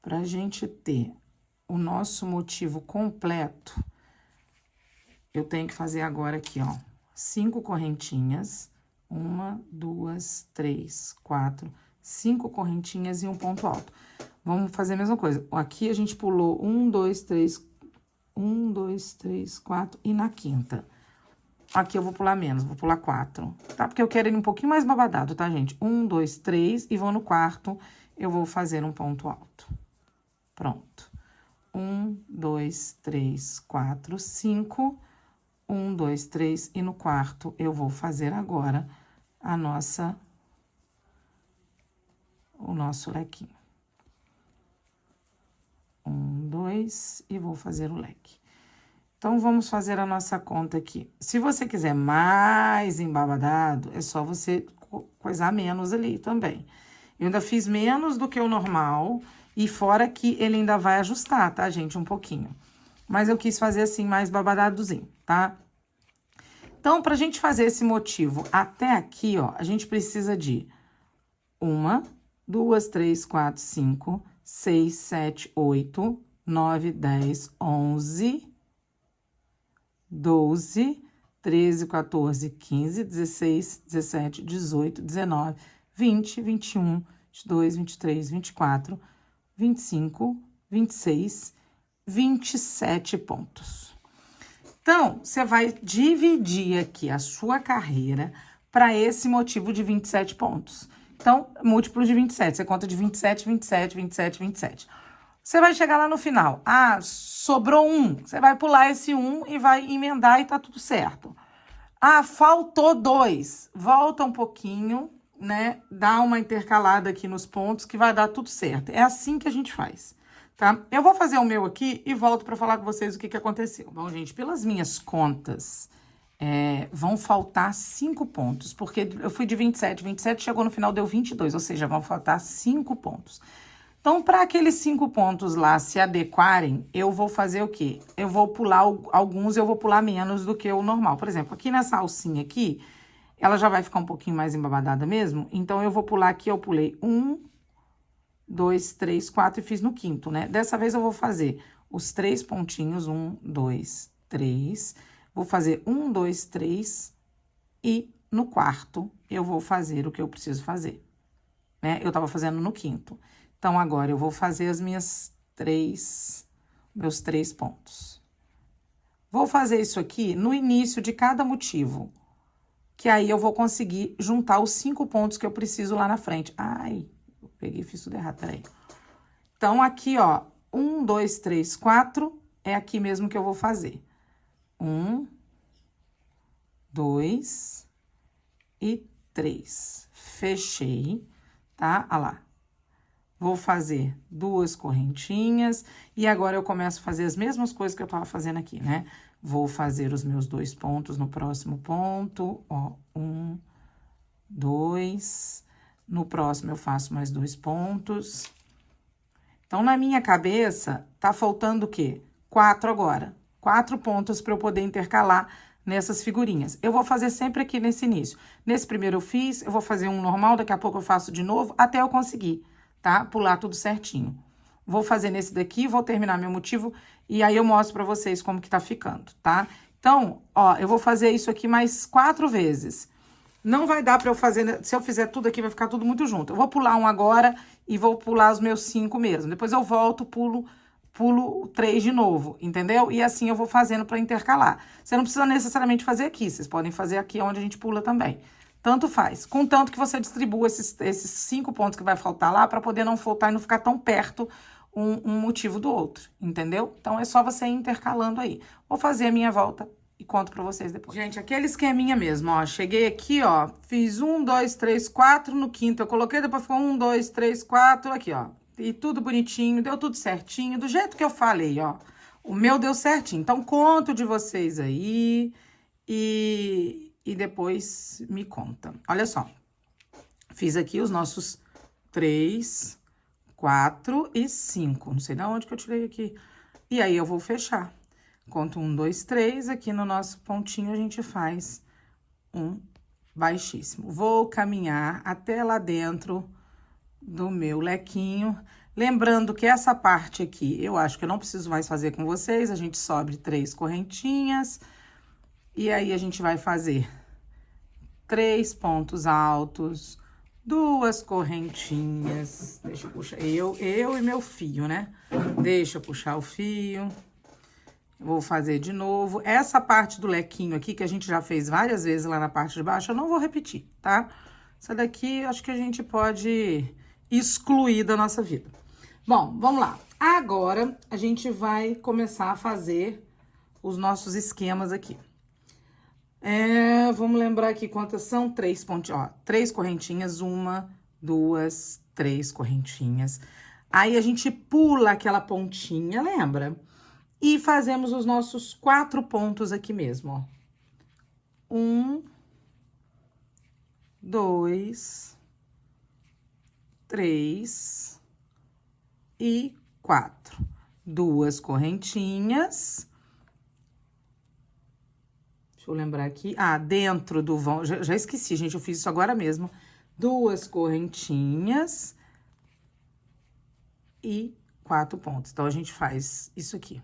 Pra gente ter o nosso motivo completo, eu tenho que fazer agora aqui, ó, 5 correntinhas. 1, 2, 3, 4, 5 correntinhas e um ponto alto. Vamos fazer a mesma coisa. Aqui a gente pulou 1, 2, 3, 1, 2, 3, 4 e na quinta. Aqui eu vou pular menos, vou pular 4, tá? Porque eu quero ele um pouquinho mais babadado, tá, gente? 1, 2, 3 e vou no quarto, eu vou fazer um ponto alto. Pronto. 1, 2, 3, 4, 5. 1, 2, 3 e no quarto eu vou fazer agora o nosso lequinho. 1, 2, 2 e vou fazer o leque. Então, vamos fazer a nossa conta aqui. Se você quiser mais embabadado, é só você coisar menos ali também. Eu ainda fiz menos do que o normal, e fora que ele ainda vai ajustar, tá, gente? Um pouquinho. Mas eu quis fazer assim, mais babadadozinho, tá? Então, pra gente fazer esse motivo até aqui, ó, a gente precisa de 1, 2, 3, 4, 5, 6, 7, 8, 9, 10, 11, 12, 13, 14, 15, 16, 17, 18, 19, 20, 21, 22, 23, 24, 25, 26, 27 pontos. Então, você vai dividir aqui a sua carreira para esse motivo de 27 pontos. Então, múltiplo de 27, você conta de 27, 27, 27, 27. Você vai chegar lá no final. Ah, sobrou 1. Você vai pular esse 1 e vai emendar e tá tudo certo. Ah, faltou 2. Volta um pouquinho, né? Dá uma intercalada aqui nos pontos que vai dar tudo certo. É assim que a gente faz, tá? Eu vou fazer o meu aqui e volto para falar com vocês o que aconteceu. Bom, gente, pelas minhas contas, vão faltar 5 pontos, porque eu fui de 27, 27 chegou no final, deu 22, ou seja, vão faltar 5 pontos. Então, para aqueles 5 pontos lá se adequarem, eu vou fazer o quê? Eu vou pular alguns, eu vou pular menos do que o normal. Por exemplo, aqui nessa alcinha aqui, ela já vai ficar um pouquinho mais embabadada mesmo, então eu vou pular aqui, eu pulei 1, 2, 3, 4 e fiz no quinto, né? Dessa vez eu vou fazer os 3 pontinhos, 1, 2, 3. Vou fazer 1, 2, 3 e no quarto eu vou fazer o que eu preciso fazer, né? Eu tava fazendo no quinto. Então, agora eu vou fazer as meus 3 pontos. Vou fazer isso aqui no início de cada motivo, que aí eu vou conseguir juntar os 5 pontos que eu preciso lá na frente. Ai, eu peguei e fiz tudo errado, peraí. Então, aqui, ó, 1, 2, 3, 4, é aqui mesmo que eu vou fazer. 1, 2 e 3. Fechei, tá? Olha lá. Vou fazer 2 correntinhas e agora eu começo a fazer as mesmas coisas que eu tava fazendo aqui, né? Vou fazer os meus 2 pontos no próximo ponto, ó, 1, 2, no próximo eu faço mais 2 pontos. Então, na minha cabeça, tá faltando o quê? 4 agora. 4 pontos para eu poder intercalar nessas figurinhas. Eu vou fazer sempre aqui nesse início. Nesse primeiro eu fiz, eu vou fazer um normal, daqui a pouco eu faço de novo, até eu conseguir, tá? Pular tudo certinho. Vou fazer nesse daqui, vou terminar meu motivo e aí eu mostro pra vocês como que tá ficando, tá? Então, ó, eu vou fazer isso aqui mais 4 vezes. Não vai dar pra eu fazer, se eu fizer tudo aqui, vai ficar tudo muito junto. Eu vou pular um agora e vou pular os meus 5 mesmo. Depois eu volto, pulo 3 de novo, entendeu? E assim eu vou fazendo pra intercalar. Você não precisa necessariamente fazer aqui, vocês podem fazer aqui onde a gente pula também. Tanto faz, contanto que você distribua esses 5 pontos que vai faltar lá pra poder não faltar e não ficar tão perto um motivo do outro, entendeu? Então, é só você ir intercalando aí. Vou fazer a minha volta e conto pra vocês depois. Gente, aquele esqueminha mesmo, ó. Cheguei aqui, ó, fiz 1, 2, 3, 4 no quinto. Eu coloquei, depois ficou 1, 2, 3, 4, aqui, ó. E tudo bonitinho, deu tudo certinho, do jeito que eu falei, ó. O meu deu certinho. Então, conto de vocês aí e depois me conta. Olha só, fiz aqui os nossos 3, 4 e 5. Não sei de onde que eu tirei aqui. E aí, eu vou fechar. Conto 1, 2, 3. Aqui no nosso pontinho, a gente faz um baixíssimo. Vou caminhar até lá dentro do meu lequinho. Lembrando que essa parte aqui, eu acho que eu não preciso mais fazer com vocês. A gente sobe 3 correntinhas. E aí, a gente vai fazer 3 pontos altos, 2 correntinhas. Deixa eu puxar, eu e meu fio, né? Deixa eu puxar o fio. Vou fazer de novo. Essa parte do lequinho aqui, que a gente já fez várias vezes lá na parte de baixo, eu não vou repetir, tá? Essa daqui, acho que a gente pode excluir da nossa vida. Bom, vamos lá. Agora, a gente vai começar a fazer os nossos esquemas aqui. Vamos lembrar aqui quantas são? 3 pontinhos, ó. 3 correntinhas, 1, 2, 3 correntinhas. Aí a gente pula aquela pontinha, lembra? E fazemos os nossos 4 pontos aqui mesmo, ó. 1, 2, 3 e 4. 2 correntinhas. Deixa eu lembrar aqui. Ah, dentro do vão... Já esqueci, gente, eu fiz isso agora mesmo. 2 correntinhas e 4 pontos. Então, a gente faz isso aqui.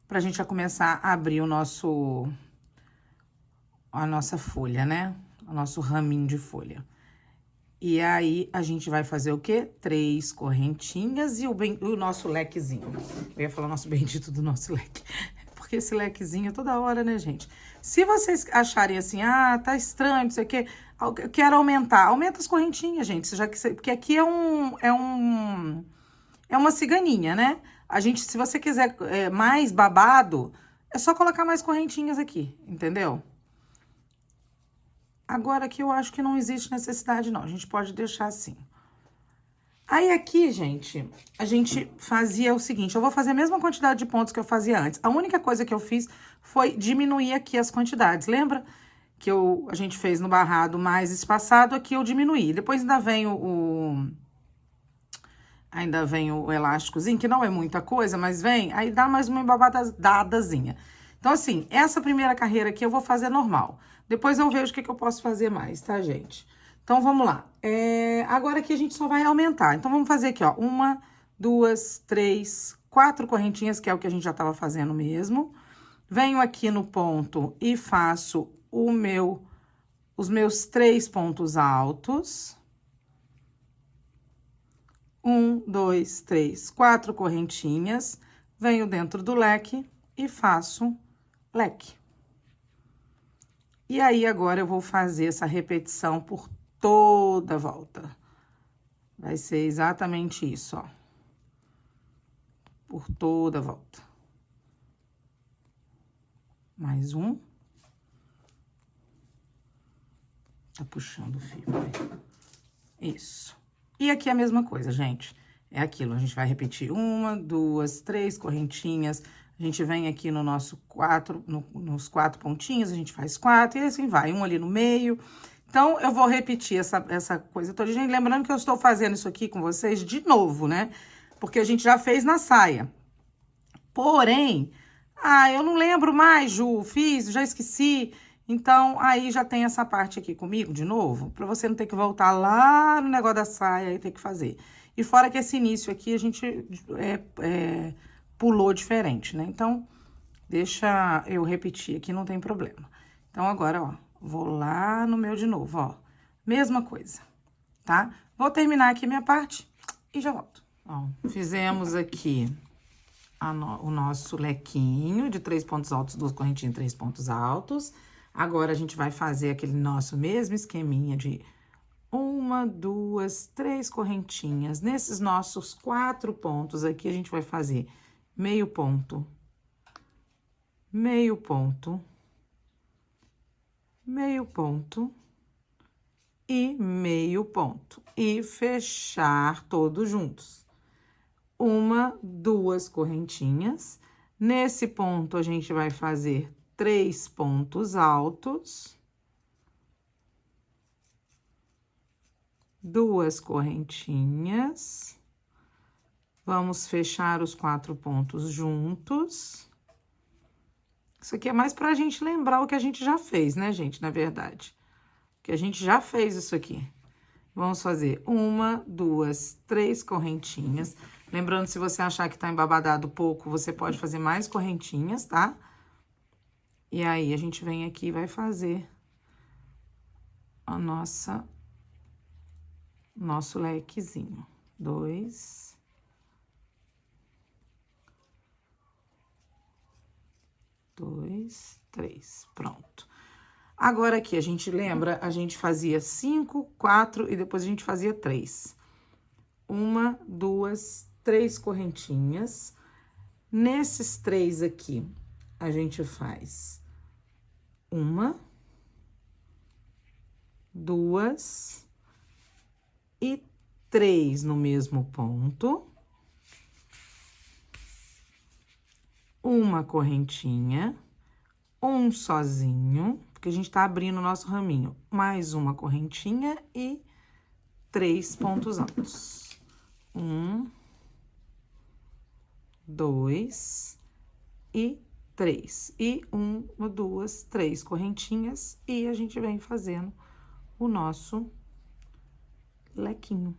Pra gente já começar a abrir a nossa folha, né? O nosso raminho de folha. E aí, a gente vai fazer o quê? 3 correntinhas e o nosso lequezinho. Eu ia falar nosso bendito do nosso leque. Porque esse lequezinho é toda hora, né, gente? Se vocês acharem assim, ah, tá estranho, não sei o quê, eu quero aumentar. Aumenta as correntinhas, gente, já que porque aqui é uma ciganinha, né? A gente, se você quiser mais babado, é só colocar mais correntinhas aqui, entendeu? Agora aqui eu acho que não existe necessidade, não. A gente pode deixar assim. Aí aqui, gente, a gente fazia o seguinte, eu vou fazer a mesma quantidade de pontos que eu fazia antes. A única coisa que eu fiz foi diminuir aqui as quantidades. Lembra que a gente fez no barrado mais espaçado? Aqui eu diminuí. Depois ainda vem ainda vem o elásticozinho, que não é muita coisa, mas vem, aí dá mais uma embabadazinha. Então, assim, essa primeira carreira aqui eu vou fazer normal. Depois eu vejo o que eu posso fazer mais, tá, gente? Então, vamos lá. Agora aqui a gente só vai aumentar. Então, vamos fazer aqui, ó. 1, 2, 3, 4 correntinhas, que é o que a gente já tava fazendo mesmo. Venho aqui no ponto e faço os meus 3 pontos altos. 1, 2, 3, 4 correntinhas. Venho dentro do leque e faço leque. E aí, agora eu vou fazer essa repetição por toda a volta. Vai ser exatamente isso, ó. Por toda a volta. Mais um. Tá puxando o fio, né? Isso. E aqui a mesma coisa, gente. É aquilo, a gente vai repetir 1, 2, 3 correntinhas. A gente vem aqui no nosso 4, nos 4 pontinhos, a gente faz 4 e assim vai, um ali no meio. Então, eu vou repetir essa coisa toda. Gente, lembrando que eu estou fazendo isso aqui com vocês de novo, né? Porque a gente já fez na saia. Porém, eu não lembro mais, Ju, fiz, já esqueci. Então, aí já tem essa parte aqui comigo de novo, pra você não ter que voltar lá no negócio da saia e ter que fazer. E fora que esse início aqui a gente pulou diferente, né? Então, deixa eu repetir aqui, não tem problema. Então, agora, ó, vou lá no meu de novo, ó. Mesma coisa, tá? Vou terminar aqui minha parte e já volto. Ó, fizemos aqui o nosso lequinho de 3 pontos altos, 2 correntinhas, 3 pontos altos. Agora, a gente vai fazer aquele nosso mesmo esqueminha de 1, 2, 3 correntinhas. Nesses nossos 4 pontos aqui, a gente vai fazer meio ponto, meio ponto, meio ponto e meio ponto. E fechar todos juntos. 1, 2 correntinhas. Nesse ponto, a gente vai fazer 3 pontos altos, 2 correntinhas, vamos fechar os 4 pontos juntos. Isso aqui é mais pra gente lembrar o que a gente já fez, né, gente, na verdade. Que a gente já fez isso aqui. Vamos fazer 1, 2, 3 correntinhas. Lembrando, se você achar que tá embabadado pouco, você pode fazer mais correntinhas, tá? E aí, a gente vem aqui e vai fazer a nosso lequezinho. 2. 2, 3. Pronto. Agora, aqui, a gente lembra, a gente fazia 5, 4 e depois a gente fazia 3. 1, 2, 3 correntinhas. Nesses 3 aqui, a gente faz 1, 2 e 3 no mesmo ponto, uma correntinha, um sozinho, porque a gente tá abrindo o nosso raminho, mais uma correntinha e 3 pontos altos. 1, 2 e 3. E 1, 2, 3 correntinhas e a gente vem fazendo o nosso lequinho.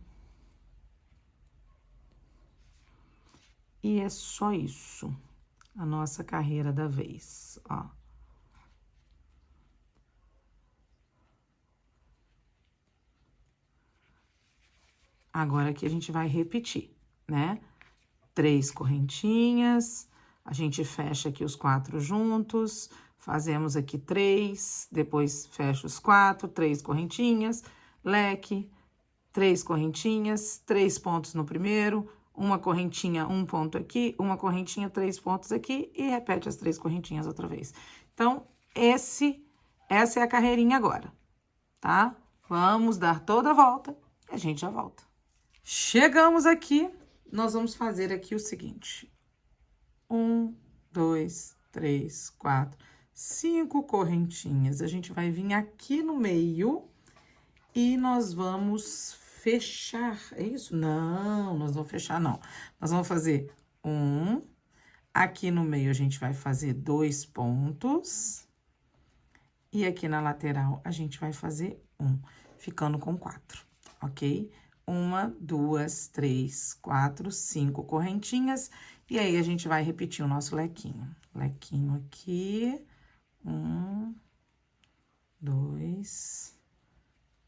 E é só isso, a nossa carreira da vez, ó. Agora aqui a gente vai repetir, né? 3 correntinhas, a gente fecha aqui os 4 juntos, fazemos aqui 3, depois fecha os 4, 3 correntinhas, leque, 3 correntinhas, 3 pontos no primeiro, uma correntinha, 1 ponto aqui, uma correntinha, 3 pontos aqui e repete as 3 correntinhas outra vez. Então, essa é a carreirinha agora, tá? Vamos dar toda a volta e a gente já volta. Chegamos aqui, nós vamos fazer aqui o seguinte: 1, 2, 3, 4, 5 correntinhas. A gente vai vir aqui no meio e nós vamos fechar, é isso? Não, nós vamos fechar, não. Nós vamos fazer 1, aqui no meio a gente vai fazer 2 pontos, e aqui na lateral a gente vai fazer 1, ficando com 4, ok? 1, 2, 3, 4, 5 correntinhas, e aí a gente vai repetir o nosso lequinho. Lequinho aqui, 1, 2,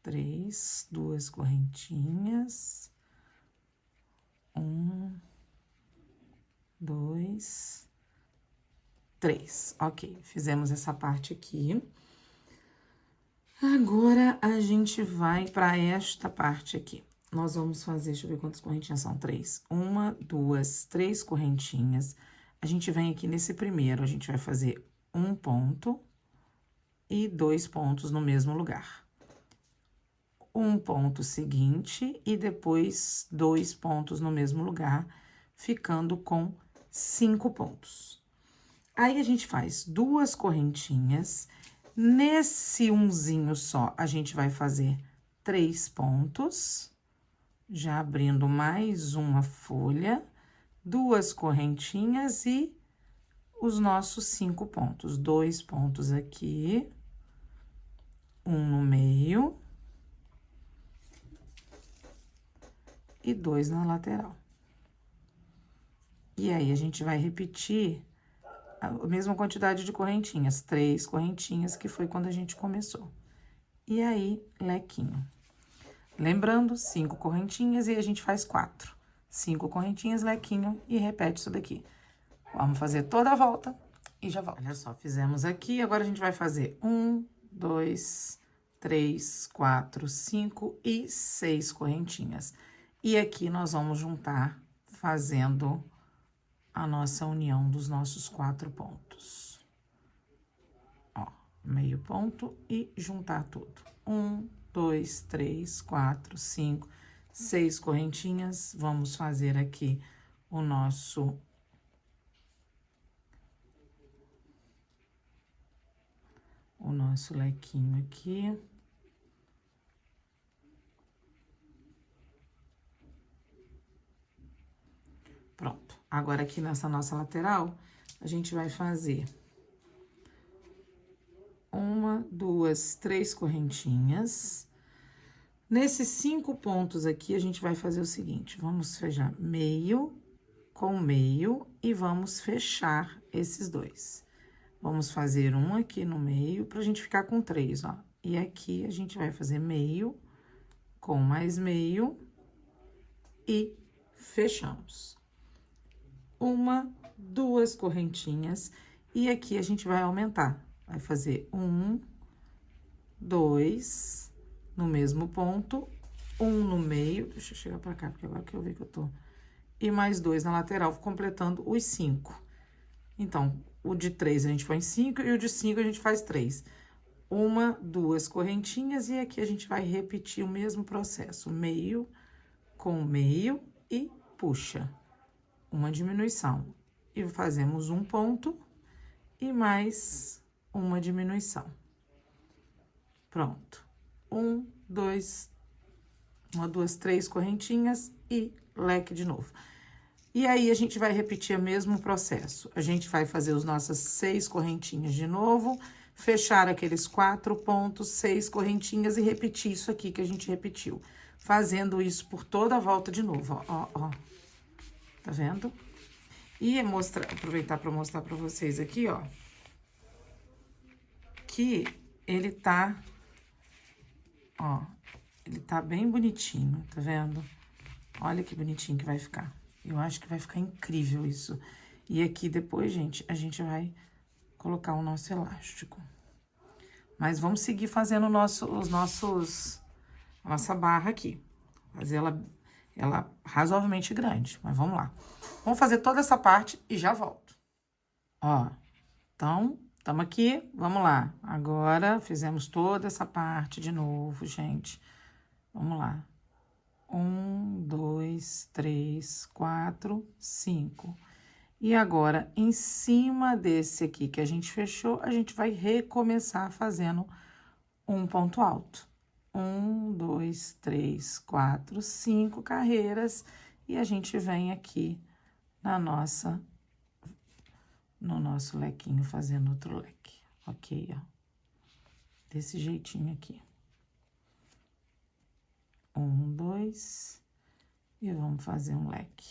3, 2 correntinhas, 1, 2, 3. Ok, fizemos essa parte aqui. Agora, a gente vai para esta parte aqui. Nós vamos fazer, deixa eu ver quantas correntinhas são, 3. 1, 2, 3 correntinhas. A gente vem aqui nesse primeiro, a gente vai fazer 1 ponto e 2 pontos no mesmo lugar. 1 ponto seguinte e depois 2 pontos no mesmo lugar, ficando com 5 pontos. Aí, a gente faz 2 correntinhas. Nesse umzinho só, a gente vai fazer 3 pontos, já abrindo mais uma folha, 2 correntinhas e os nossos 5 pontos. 2 pontos aqui, 1 no meio e 2 na lateral. E aí, a gente vai repetir a mesma quantidade de correntinhas, 3 correntinhas, que foi quando a gente começou. E aí, lequinho. Lembrando, 5 correntinhas e a gente faz 4. 5 correntinhas, lequinho e repete isso daqui. Vamos fazer toda a volta e já volta. Olha só, fizemos aqui, agora a gente vai fazer 1, 2, 3, 4, 5 e 6 correntinhas. E aqui nós vamos juntar fazendo a nossa união dos nossos 4 pontos. Ó, meio ponto e juntar tudo. 1, 2, 3, 4, 5, 6 correntinhas. Vamos fazer aqui o nosso lequinho aqui. Pronto. Agora, aqui nessa nossa lateral, a gente vai fazer 1, 2, 3 correntinhas. Nesses 5 pontos aqui, a gente vai fazer o seguinte: vamos fechar meio com meio e vamos fechar esses 2. Vamos fazer um aqui no meio pra gente ficar com 3, ó. E aqui a gente vai fazer meio com mais meio e fechamos. 1, 2 correntinhas e aqui a gente vai aumentar. Vai fazer 1, 2 no mesmo ponto, 1 no meio, deixa eu chegar pra cá, porque agora que eu vi que eu tô, e mais 2 na lateral, completando os 5. Então, o de 3 a gente põe 5 e o de 5 a gente faz 3. 1, 2 correntinhas e aqui a gente vai repetir o mesmo processo, meio com o meio e puxa. Uma diminuição. E fazemos um ponto e mais uma diminuição. Pronto. Um, dois, uma, duas, três correntinhas e leque de novo. E aí, a gente vai repetir o mesmo processo. A gente vai fazer as nossas 6 correntinhas de novo, fechar aqueles 4 pontos, 6 correntinhas e repetir isso aqui que a gente repetiu. Fazendo isso por toda a volta de novo, ó, ó, ó. Tá vendo? E aproveitar para mostrar para vocês aqui, ó, que ele tá, ó, ele tá bem bonitinho, tá vendo? Olha que bonitinho que vai ficar. Eu acho que vai ficar incrível isso. E aqui depois, gente, a gente vai colocar o nosso elástico. Mas vamos seguir fazendo a nossa barra aqui. Fazer ela razoavelmente grande, mas vamos lá. Vamos fazer toda essa parte e já volto. Ó, então, estamos aqui, vamos lá. Agora, fizemos toda essa parte de novo, gente. Vamos lá. 1, 2, 3, 4, 5. E agora, em cima desse aqui que a gente fechou, a gente vai recomeçar fazendo um ponto alto. 1, 2, 3, 4, 5 carreiras. E a gente vem aqui no nosso lequinho, fazendo outro leque. Ok, ó. Desse jeitinho aqui. 1, 2, e vamos fazer um leque.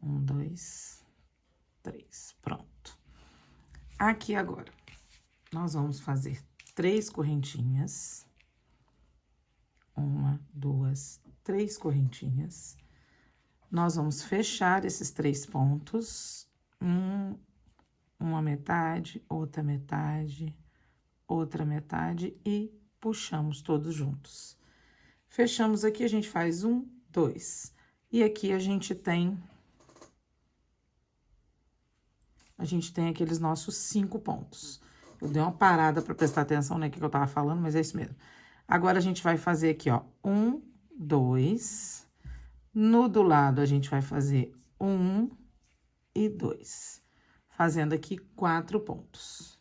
1, 2, 3, pronto. Aqui agora, nós vamos fazer 3 correntinhas. 1, 2, 3 correntinhas. Nós vamos fechar esses 3 pontos. Uma metade, outra metade e puxamos todos juntos. Fechamos aqui, a gente faz 1, 2. E aqui a gente tem aqueles nossos 5 pontos. Eu dei uma parada para prestar atenção, né, que eu tava falando, mas é isso mesmo. Agora, a gente vai fazer aqui, ó, 1, 2. No do lado, a gente vai fazer 1 e 2. Fazendo aqui 4 pontos.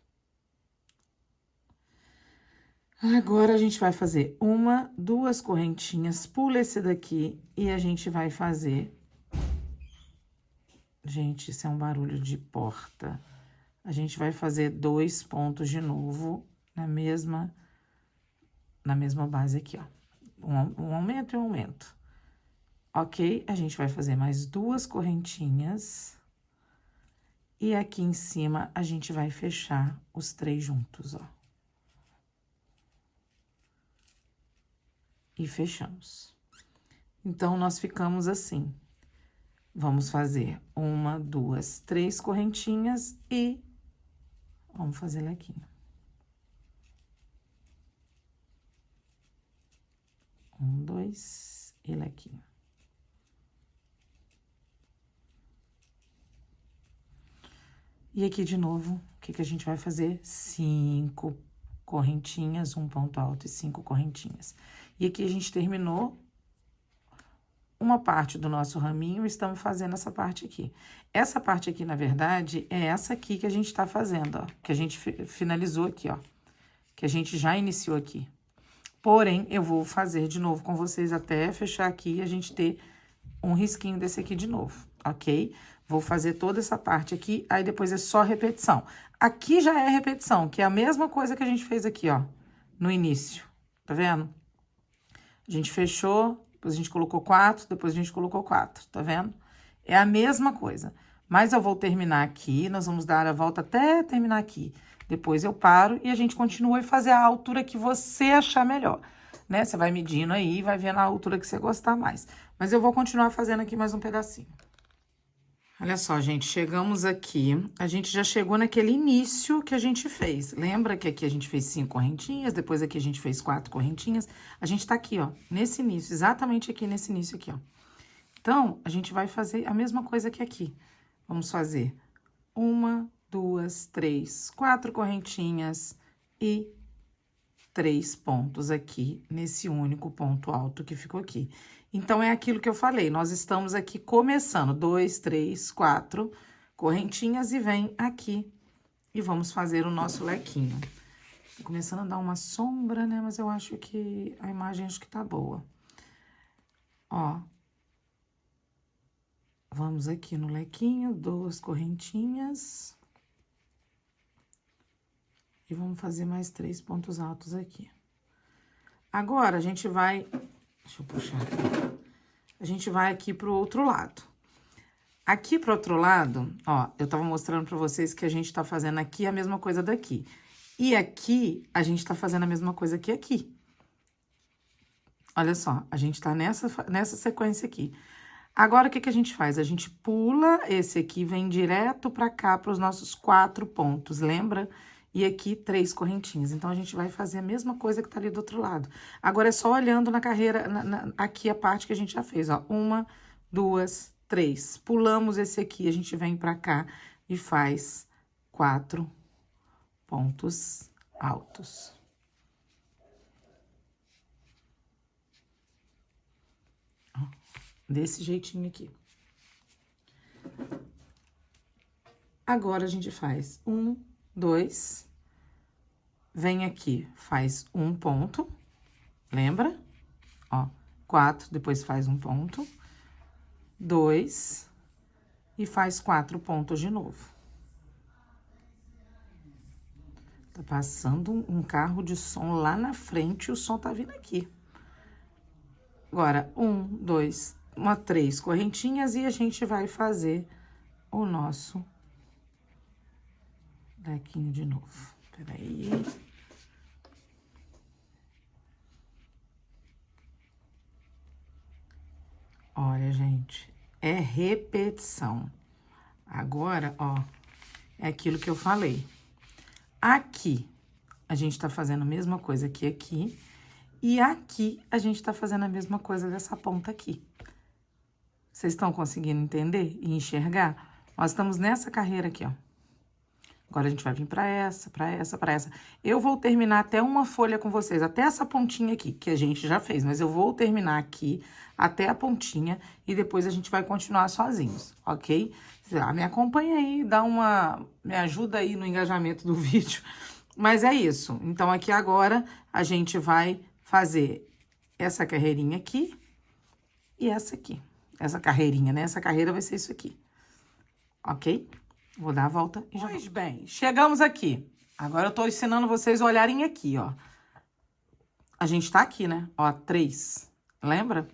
Agora, a gente vai fazer 1, 2 correntinhas, pula esse daqui e a gente vai fazer... Gente, isso é um barulho de porta. A gente vai fazer 2 pontos de novo na mesma base aqui, ó. Um aumento e um aumento. Ok? A gente vai fazer mais 2 correntinhas. E aqui em cima, a gente vai fechar os 3 juntos, ó. E fechamos. Então, nós ficamos assim. Vamos fazer 1, 2, 3 correntinhas e vamos fazer lequinho. 1, 2 e lequinho. E aqui de novo, o que a gente vai fazer? 5 correntinhas, um ponto alto e 5 correntinhas. E aqui a gente terminou uma parte do nosso raminho, estamos fazendo essa parte aqui. Essa parte aqui, na verdade, é essa aqui que a gente tá fazendo, ó. Que a gente finalizou aqui, ó. Que a gente já iniciou aqui. Porém, eu vou fazer de novo com vocês até fechar aqui e a gente ter um risquinho desse aqui de novo, ok? Vou fazer toda essa parte aqui, aí depois é só repetição. Aqui já é repetição, que é a mesma coisa que a gente fez aqui, ó. No início, tá vendo? A gente fechou... Depois a gente colocou 4, depois a gente colocou 4, tá vendo? É a mesma coisa. Mas eu vou terminar aqui, nós vamos dar a volta até terminar aqui. Depois eu paro e a gente continua e fazer a altura que você achar melhor, né? Você vai medindo aí, vai vendo a altura que você gostar mais. Mas eu vou continuar fazendo aqui mais um pedacinho. Olha só, gente, chegamos aqui, a gente já chegou naquele início que a gente fez. Lembra que aqui a gente fez 5 correntinhas, depois aqui a gente fez 4 correntinhas? A gente tá aqui, ó, nesse início, exatamente aqui nesse início aqui, ó. Então, a gente vai fazer a mesma coisa que aqui. Vamos fazer 1, 2, 3, 4 correntinhas e 3 pontos aqui nesse único ponto alto que ficou aqui. Então, é aquilo que eu falei, nós estamos aqui começando 2, 3, 4 correntinhas e vem aqui e vamos fazer o nosso lequinho. Tô começando a dar uma sombra, né? Mas eu acho que a imagem acho que tá boa. Ó. Vamos aqui no lequinho, 2 correntinhas. E vamos fazer mais 3 pontos altos aqui. Agora, a gente vai... Deixa eu puxar aqui. A gente vai aqui pro outro lado. Aqui pro outro lado, ó, eu tava mostrando pra vocês que a gente tá fazendo aqui a mesma coisa daqui. E aqui, a gente tá fazendo a mesma coisa que aqui. Olha só, a gente tá nessa sequência aqui. Agora, o que que a gente faz? A gente pula esse aqui, vem direto pra cá, pros nossos 4 pontos, lembra? E aqui, 3 correntinhas. Então, a gente vai fazer a mesma coisa que tá ali do outro lado. Agora, é só olhando na carreira, aqui a parte que a gente já fez, ó. 1, 2, 3. Pulamos esse aqui, a gente vem pra cá e faz 4 pontos altos. Ó, desse jeitinho aqui. Agora, a gente faz 1, 2, vem aqui, faz 1 ponto, lembra? Ó, 4, depois faz 1 ponto, 2, e faz 4 pontos de novo. Tá passando um carro de som lá na frente e o som tá vindo aqui. Agora, 1, 2, 3 correntinhas e a gente vai fazer o nosso lequinho de novo. Peraí. Olha, gente, é repetição. Agora, ó, é aquilo que eu falei. Aqui, a gente tá fazendo a mesma coisa que aqui. E aqui, a gente tá fazendo a mesma coisa dessa ponta aqui. Vocês estão conseguindo entender e enxergar? Nós estamos nessa carreira aqui, ó. Agora, a gente vai vir pra essa, pra essa, pra essa. Eu vou terminar até uma folha com vocês, até essa pontinha aqui, que a gente já fez. Mas eu vou terminar aqui, até a pontinha, e depois a gente vai continuar sozinhos, ok? Me acompanha aí, me ajuda aí no engajamento do vídeo. Mas é isso. Então, aqui agora, a gente vai fazer essa carreirinha aqui e essa aqui. Essa carreirinha, né? Essa carreira vai ser isso aqui, ok? Vou dar a volta e já... Pois bem, chegamos aqui. Agora eu tô ensinando vocês a olharem aqui, ó. A gente tá aqui, né? Ó, 3, lembra?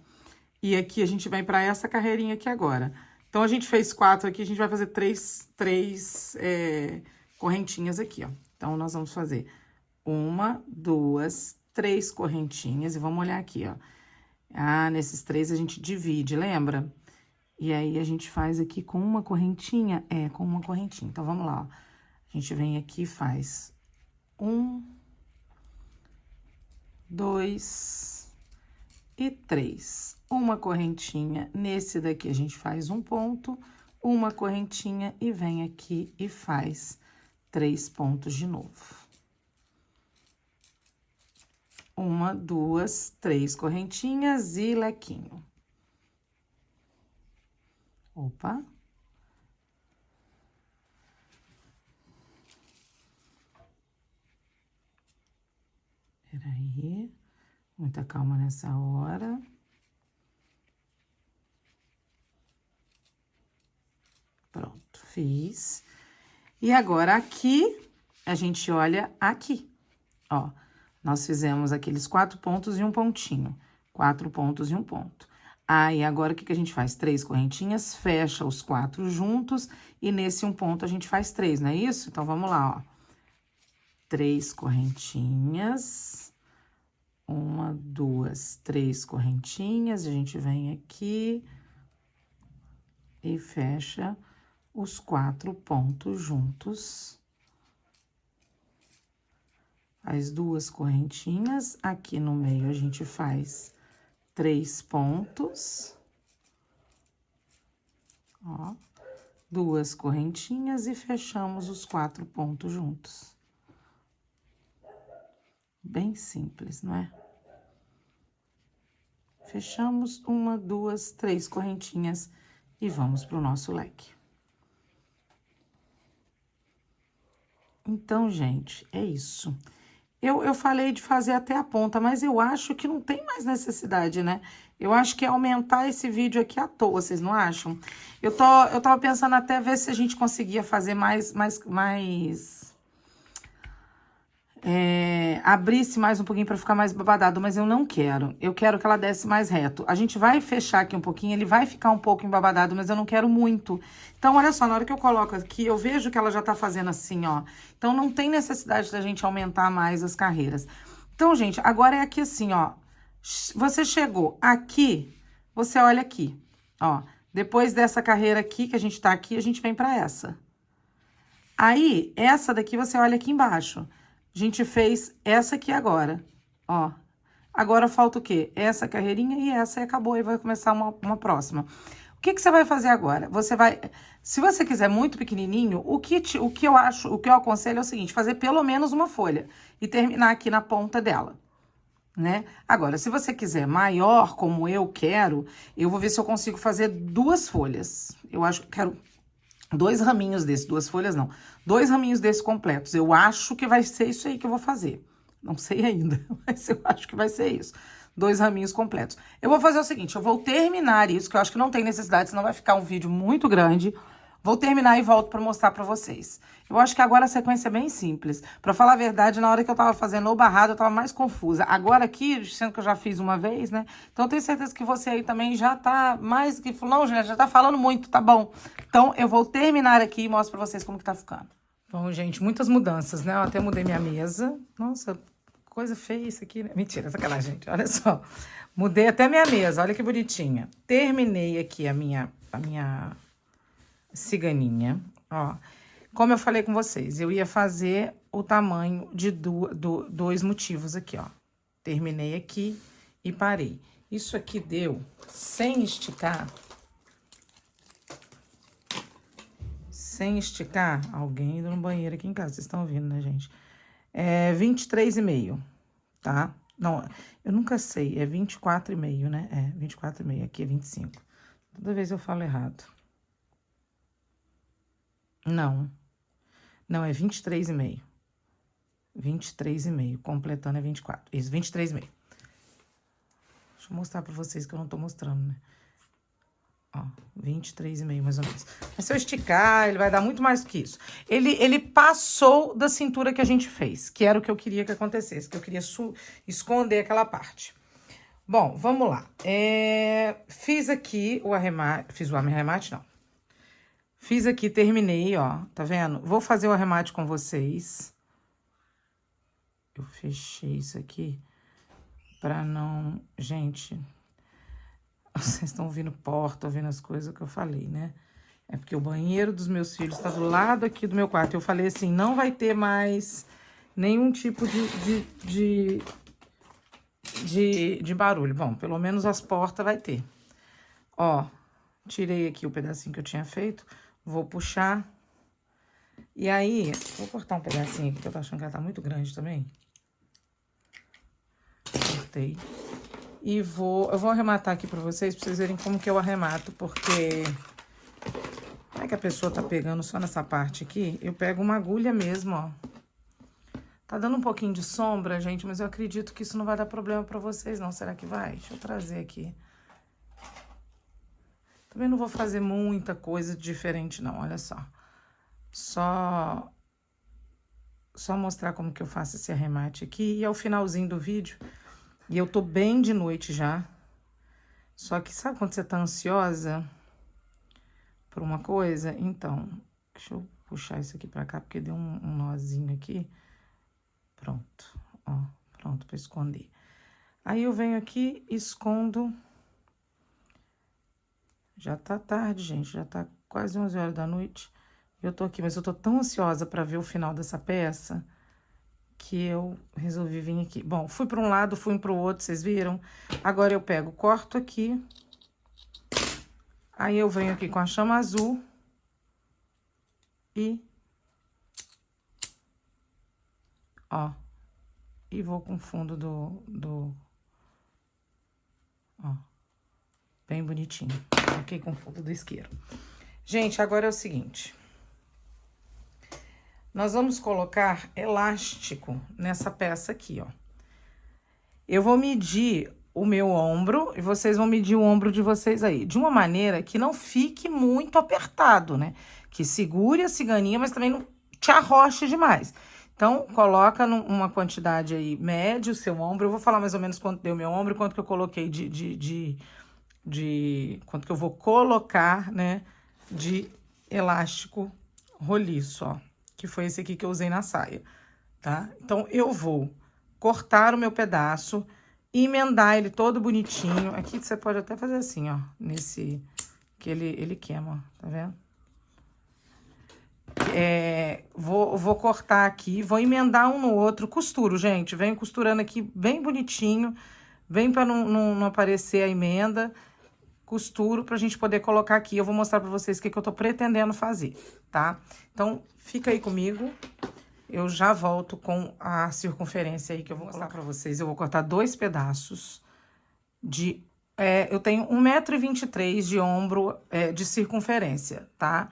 E aqui a gente vem pra essa carreirinha aqui agora. Então, a gente fez 4 aqui, a gente vai fazer 3 correntinhas aqui, ó. Então, nós vamos fazer 1, 2, 3 correntinhas e vamos olhar aqui, ó. Ah, nesses 3 a gente divide, lembra? E aí, a gente faz aqui com uma correntinha? É, com uma correntinha. Então, vamos lá, ó. A gente vem aqui e faz 1, 2 e 3. Uma correntinha. Nesse daqui, a gente faz 1 ponto, uma correntinha e vem aqui e faz 3 pontos de novo. 1, 2, 3 correntinhas e lequinho. Opa. Peraí. Muita calma nessa hora. Pronto, fiz. E agora, aqui, a gente olha aqui, ó. Nós fizemos aqueles 4 pontos e um pontinho. 4 pontos e um ponto. Aí, agora, o que que a gente faz? 3 correntinhas, fecha os 4 juntos, e nesse um ponto a gente faz 3, não é isso? Então, vamos lá, ó. 3 correntinhas. 1, 2, 3 correntinhas, a gente vem aqui e fecha os 4 pontos juntos. Faz 2 correntinhas, aqui no meio a gente faz 3 pontos. Ó, 2 correntinhas e fechamos os 4 pontos juntos. Bem simples, não é? Fechamos 1, 2, 3 correntinhas e vamos pro nosso leque. Então, gente, é isso. Eu falei de fazer até a ponta, mas eu acho que não tem mais necessidade, né? Eu acho que é aumentar esse vídeo aqui à toa, vocês não acham? Eu tava pensando até ver se a gente conseguia fazer abrisse mais um pouquinho pra ficar mais babadado, mas eu não quero. Eu quero que ela desce mais reto. A gente vai fechar aqui um pouquinho, ele vai ficar um pouco embabadado, mas eu não quero muito. Então, olha só, na hora que eu coloco aqui, eu vejo que ela já tá fazendo assim, ó. Então, não tem necessidade da gente aumentar mais as carreiras. Então, gente, agora é aqui assim, ó. Você chegou aqui, você olha aqui, ó. Depois dessa carreira aqui, que a gente tá aqui, a gente vem pra essa. Aí, essa daqui, você olha aqui embaixo. A gente fez essa aqui agora, ó. Agora falta o quê? Essa carreirinha e essa e acabou. E vai começar uma próxima. O que que você vai fazer agora? Você vai... Se você quiser muito pequenininho, o que eu aconselho é o seguinte, fazer pelo menos uma folha e terminar aqui na ponta dela, né? Agora, se você quiser maior, como eu quero, eu vou ver se eu consigo fazer 2 folhas. Eu acho que quero 2 raminhos desses, 2 folhas não, 2 raminhos desses completos. Eu acho que vai ser isso aí que eu vou fazer. Não sei ainda, mas eu acho que vai ser isso. 2 raminhos completos. Eu vou fazer o seguinte, eu vou terminar isso, que eu acho que não tem necessidade, senão vai ficar um vídeo muito grande. Vou terminar e volto pra mostrar pra vocês. Eu acho que agora a sequência é bem simples. Pra falar a verdade, na hora que eu tava fazendo o barrado, eu tava mais confusa. Agora aqui, sendo que eu já fiz uma vez, né? Então eu tenho certeza que você aí também já tá mais que... Não, gente, já tá falando muito, tá bom. Então eu vou terminar aqui e mostro pra vocês como que tá ficando. Bom, gente, muitas mudanças, né? Eu até mudei minha mesa. Nossa, coisa feia isso aqui, né? Mentira, sacanagem, gente. Olha só. Mudei até minha mesa, olha que bonitinha. Terminei aqui a minha ciganinha, ó. Como eu falei com vocês, eu ia fazer o tamanho de 2 motivos aqui, ó. Terminei aqui e parei. Isso aqui deu, sem esticar, alguém indo no banheiro aqui em casa, vocês estão ouvindo, né, gente? É 23,5, tá? Não, eu nunca sei, é 24,5, né? É, 24,5, aqui é 25. Toda vez eu falo errado. Não, é 23,5. 23,5, completando é 24. Isso, 23,5. Deixa eu mostrar pra vocês que eu não tô mostrando, né? Ó, 23,5 mais ou menos. Mas se eu esticar, ele vai dar muito mais do que isso. Ele passou da cintura que a gente fez, que era o que eu queria que acontecesse, que eu queria esconder aquela parte. Bom, vamos lá. Fiz aqui o arremate, fiz o arremate, não. Fiz aqui, terminei, ó, tá vendo? Vou fazer o arremate com vocês. Eu fechei isso aqui pra não... Gente, vocês estão ouvindo porta, ouvindo as coisas que eu falei, né? É porque o banheiro dos meus filhos tá do lado aqui do meu quarto. Eu falei assim, não vai ter mais nenhum tipo de barulho. Bom, pelo menos as portas vai ter. Ó, tirei aqui o pedacinho que eu tinha feito. Vou puxar. E aí, vou cortar um pedacinho aqui, que eu tô achando que ela tá muito grande também. Cortei. E eu vou arrematar aqui pra vocês verem como que eu arremato, porque... Não é que a pessoa tá pegando só nessa parte aqui? Eu pego uma agulha mesmo, ó. Tá dando um pouquinho de sombra, gente, mas eu acredito que isso não vai dar problema pra vocês, não. Será que vai? Deixa eu trazer aqui. Também não vou fazer muita coisa diferente, não, olha só. Só mostrar como que eu faço esse arremate aqui. E ao finalzinho do vídeo, e eu tô bem de noite já. Só que sabe quando você tá ansiosa por uma coisa? Então, deixa eu puxar isso aqui pra cá, porque deu um nozinho aqui. Pronto, ó, pronto pra esconder. Aí eu venho aqui, escondo... Já tá tarde, gente, já tá quase 11 horas da noite. Eu tô aqui, mas eu tô tão ansiosa pra ver o final dessa peça que eu resolvi vir aqui. Bom, fui pra um lado, fui pro outro, vocês viram? Agora eu pego, corto aqui. Aí eu venho aqui com a chama azul. E... Ó. e vou com o fundo ó, bem bonitinho. Coloquei com o fundo do isqueiro. Gente, agora é o seguinte. Nós vamos colocar elástico nessa peça aqui, ó. Eu vou medir o meu ombro e vocês vão medir o ombro de vocês aí. De uma maneira que não fique muito apertado, né? Que segure a ciganinha, mas também não te arroche demais. Então, coloca uma quantidade aí, mede o seu ombro. Eu vou falar mais ou menos quanto deu meu ombro, quanto que eu coloquei quanto que eu vou colocar, né, de elástico roliço, ó. Que foi esse aqui que eu usei na saia, tá? Então, eu vou cortar o meu pedaço e emendar ele todo bonitinho. Aqui você pode até fazer assim, ó, nesse, que ele queima, ó, tá vendo? Vou cortar aqui, vou emendar um no outro, costuro, gente, venho costurando aqui bem bonitinho, bem pra não aparecer a emenda, costuro pra gente poder colocar aqui. Eu vou mostrar pra vocês o que eu tô pretendendo fazer, tá? Então, fica aí comigo. Eu já volto com a circunferência aí que eu vou mostrar pra vocês. Eu vou cortar 2 pedaços de... eu tenho 1,23 m de ombro de circunferência, tá?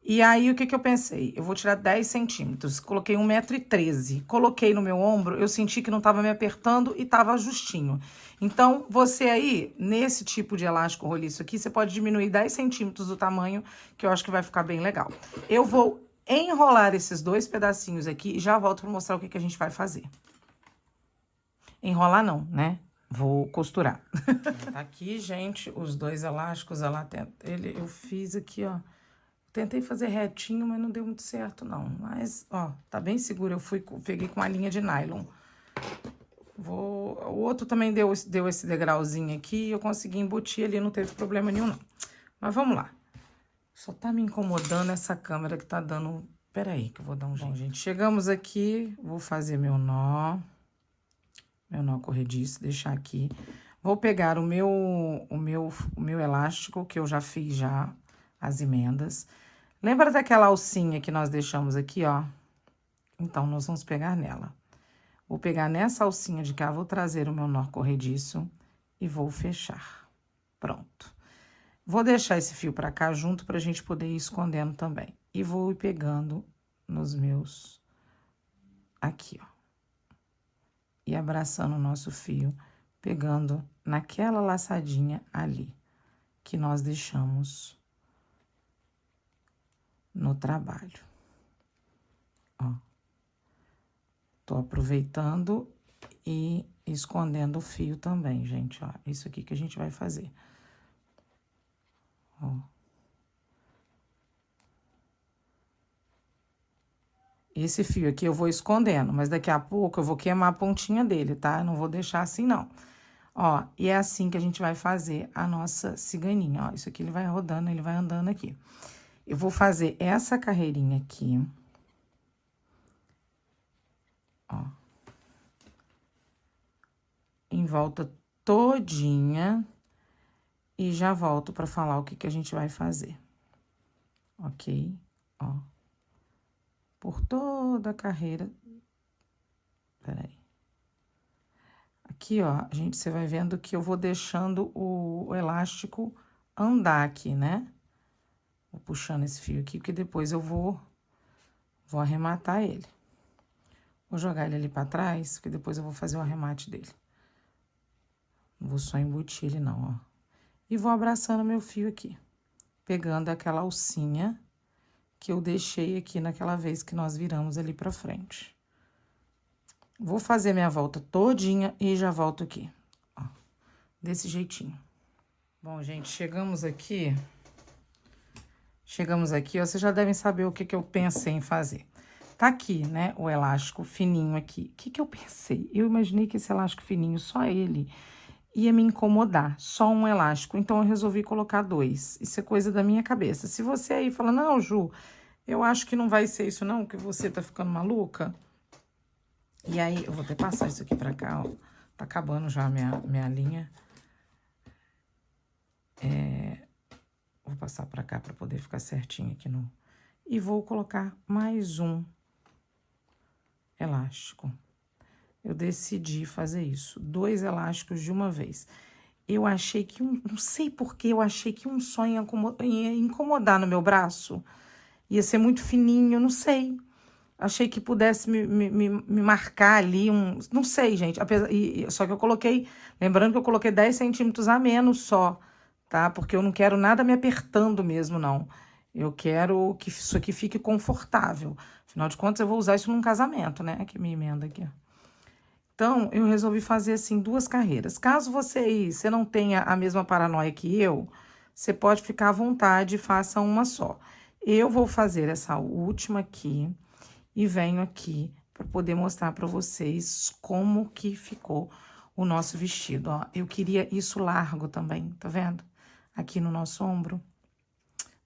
E aí, o que eu pensei? Eu vou tirar 10 centímetros. Coloquei 1,13 m. Coloquei no meu ombro, eu senti que não tava me apertando e tava justinho. Então, você aí, nesse tipo de elástico roliço aqui, você pode diminuir 10 centímetros do tamanho, que eu acho que vai ficar bem legal. Eu vou enrolar esses 2 pedacinhos aqui e já volto pra mostrar o que a gente vai fazer. Enrolar não, né? Vou costurar. Tá aqui, gente, os 2 elásticos, eu fiz aqui, ó. Tentei fazer retinho, mas não deu muito certo, não. Mas, ó, tá bem seguro. Peguei com uma linha de nylon. O outro também deu esse degrauzinho aqui e eu consegui embutir ali, não teve problema nenhum, não. Mas vamos lá. Só tá me incomodando essa câmera que tá dando... Pera aí, que eu vou dar um jeito. Bom, gente, chegamos aqui. Vou fazer meu nó corrediço, deixar aqui. Vou pegar o meu elástico, que eu já fiz as emendas. Lembra daquela alcinha que nós deixamos aqui, ó? Então, nós vamos pegar nela. Vou pegar nessa alcinha de cá, vou trazer o meu nó corrediço e vou fechar. Pronto. Vou deixar esse fio pra cá junto pra gente poder ir escondendo também. E vou ir pegando nos meus... Aqui, ó. E abraçando o nosso fio, pegando naquela laçadinha ali que nós deixamos no trabalho. Ó. Tô aproveitando e escondendo o fio também, gente, ó. Isso aqui que a gente vai fazer. Ó. Esse fio aqui eu vou escondendo, mas daqui a pouco eu vou queimar a pontinha dele, tá? Eu não vou deixar assim, não. Ó, e é assim que a gente vai fazer a nossa ciganinha, ó. Isso aqui ele vai rodando, ele vai andando aqui. Eu vou fazer essa carreirinha aqui. Ó. Em volta todinha. E já volto pra falar o que a gente vai fazer. Ok? Ó. Por toda a carreira. Peraí. Aqui, ó, gente, você vai vendo que eu vou deixando o elástico andar aqui, né? Vou puxando esse fio aqui, porque depois eu vou arrematar ele. Vou jogar ele ali pra trás, porque depois eu vou fazer o arremate dele. Não vou só embutir ele, não, ó. E vou abraçando meu fio aqui, pegando aquela alcinha que eu deixei aqui naquela vez que nós viramos ali pra frente. Vou fazer minha volta todinha e já volto aqui, ó, desse jeitinho. Bom, gente, chegamos aqui, ó, vocês já devem saber o que eu pensei em fazer. Tá aqui, né, o elástico fininho aqui. O que eu pensei? Eu imaginei que esse elástico fininho, só ele, ia me incomodar, só um elástico. Então, eu resolvi colocar 2. Isso é coisa da minha cabeça. Se você aí fala, não, Ju, eu acho que não vai ser isso não, que você tá ficando maluca. E aí, eu vou até passar isso aqui pra cá, ó. Tá acabando já a minha linha. Vou passar pra cá pra poder ficar certinho aqui no... E vou colocar mais um elástico. eu decidi fazer isso. 2 elásticos de uma vez. Eu achei que não sei por que, eu achei que um só ia incomodar no meu braço. Ia ser muito fininho, não sei. Achei que pudesse me marcar ali, não sei, gente. Só que eu coloquei, lembrando que eu coloquei 10 centímetros a menos só, tá? Porque eu não quero nada me apertando mesmo, não. Eu quero que isso aqui fique confortável. Afinal de contas, eu vou usar isso num casamento, né? Aqui, minha emenda aqui, ó. Então, eu resolvi fazer, assim, 2 carreiras. Caso você não tenha a mesma paranoia que eu, você pode ficar à vontade e faça uma só. Eu vou fazer essa última aqui e venho aqui para poder mostrar para vocês como que ficou o nosso vestido, ó. Eu queria isso largo também, tá vendo? Aqui no nosso ombro.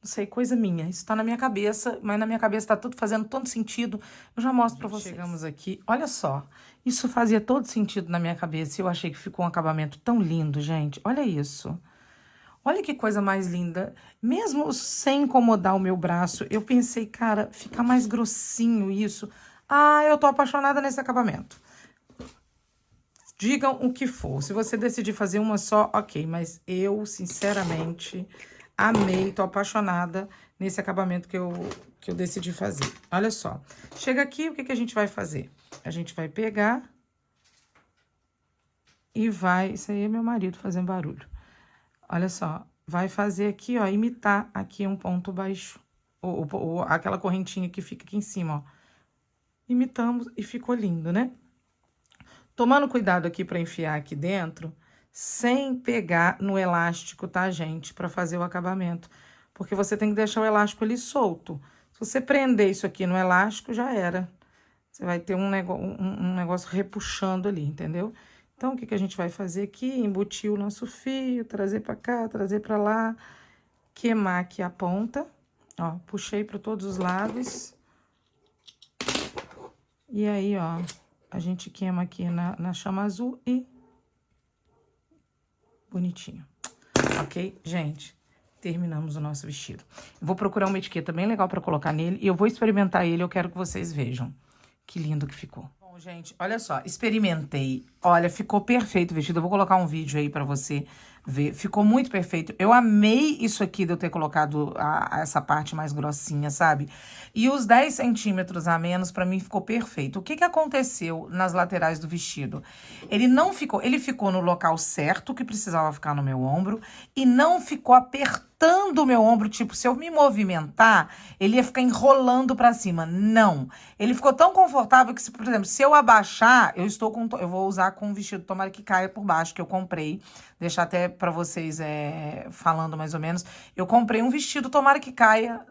Não sei, coisa minha. Isso tá na minha cabeça, mas na minha cabeça tá tudo fazendo todo sentido. Eu já mostro pra vocês. Chegamos aqui. Olha só. Isso fazia todo sentido na minha cabeça. Eu achei que ficou um acabamento tão lindo, gente. Olha isso. Olha que coisa mais linda. Mesmo sem incomodar o meu braço, eu pensei, cara, fica mais grossinho isso. Ah, eu tô apaixonada nesse acabamento. Digam o que for. Se você decidir fazer uma só, ok. Mas eu, sinceramente, amei, tô apaixonada nesse acabamento que eu decidi fazer. Olha só. Chega aqui, o que a gente vai fazer? A gente vai pegar e vai... Isso aí é meu marido fazendo barulho. Olha só. Vai fazer aqui, ó, imitar aqui um ponto baixo. Ou aquela correntinha que fica aqui em cima, ó. Imitamos e ficou lindo, né? Tomando cuidado aqui para enfiar aqui dentro, sem pegar no elástico, tá, gente? Para fazer o acabamento. Porque você tem que deixar o elástico ali solto. Se você prender isso aqui no elástico, já era. Você vai ter um negócio repuxando ali, entendeu? Então, o que a gente vai fazer aqui? Embutir o nosso fio, trazer para cá, trazer para lá. Queimar aqui a ponta. Ó, puxei para todos os lados. E aí, ó, a gente queima aqui na chama azul e... Bonitinho. Ok? Gente, terminamos o nosso vestido. Eu vou procurar uma etiqueta bem legal pra colocar nele e eu vou experimentar ele, eu quero que vocês vejam. Que lindo que ficou. Bom, gente, olha só, experimentei. Olha, ficou perfeito o vestido. Eu vou colocar um vídeo aí pra você ver. Ficou muito perfeito. Eu amei isso aqui de eu ter colocado essa parte mais grossinha, sabe? E os 10 centímetros a menos, pra mim, ficou perfeito. O que aconteceu nas laterais do vestido? Ele ficou no local certo, que precisava ficar no meu ombro, e não ficou apertando o meu ombro, tipo, se eu me movimentar, ele ia ficar enrolando pra cima. Não. Ele ficou tão confortável que, por exemplo, se eu abaixar, eu vou usar com um vestido, tomara que caia por baixo, que eu comprei. Deixar até pra vocês falando mais ou menos. Eu comprei um vestido, tomara que caia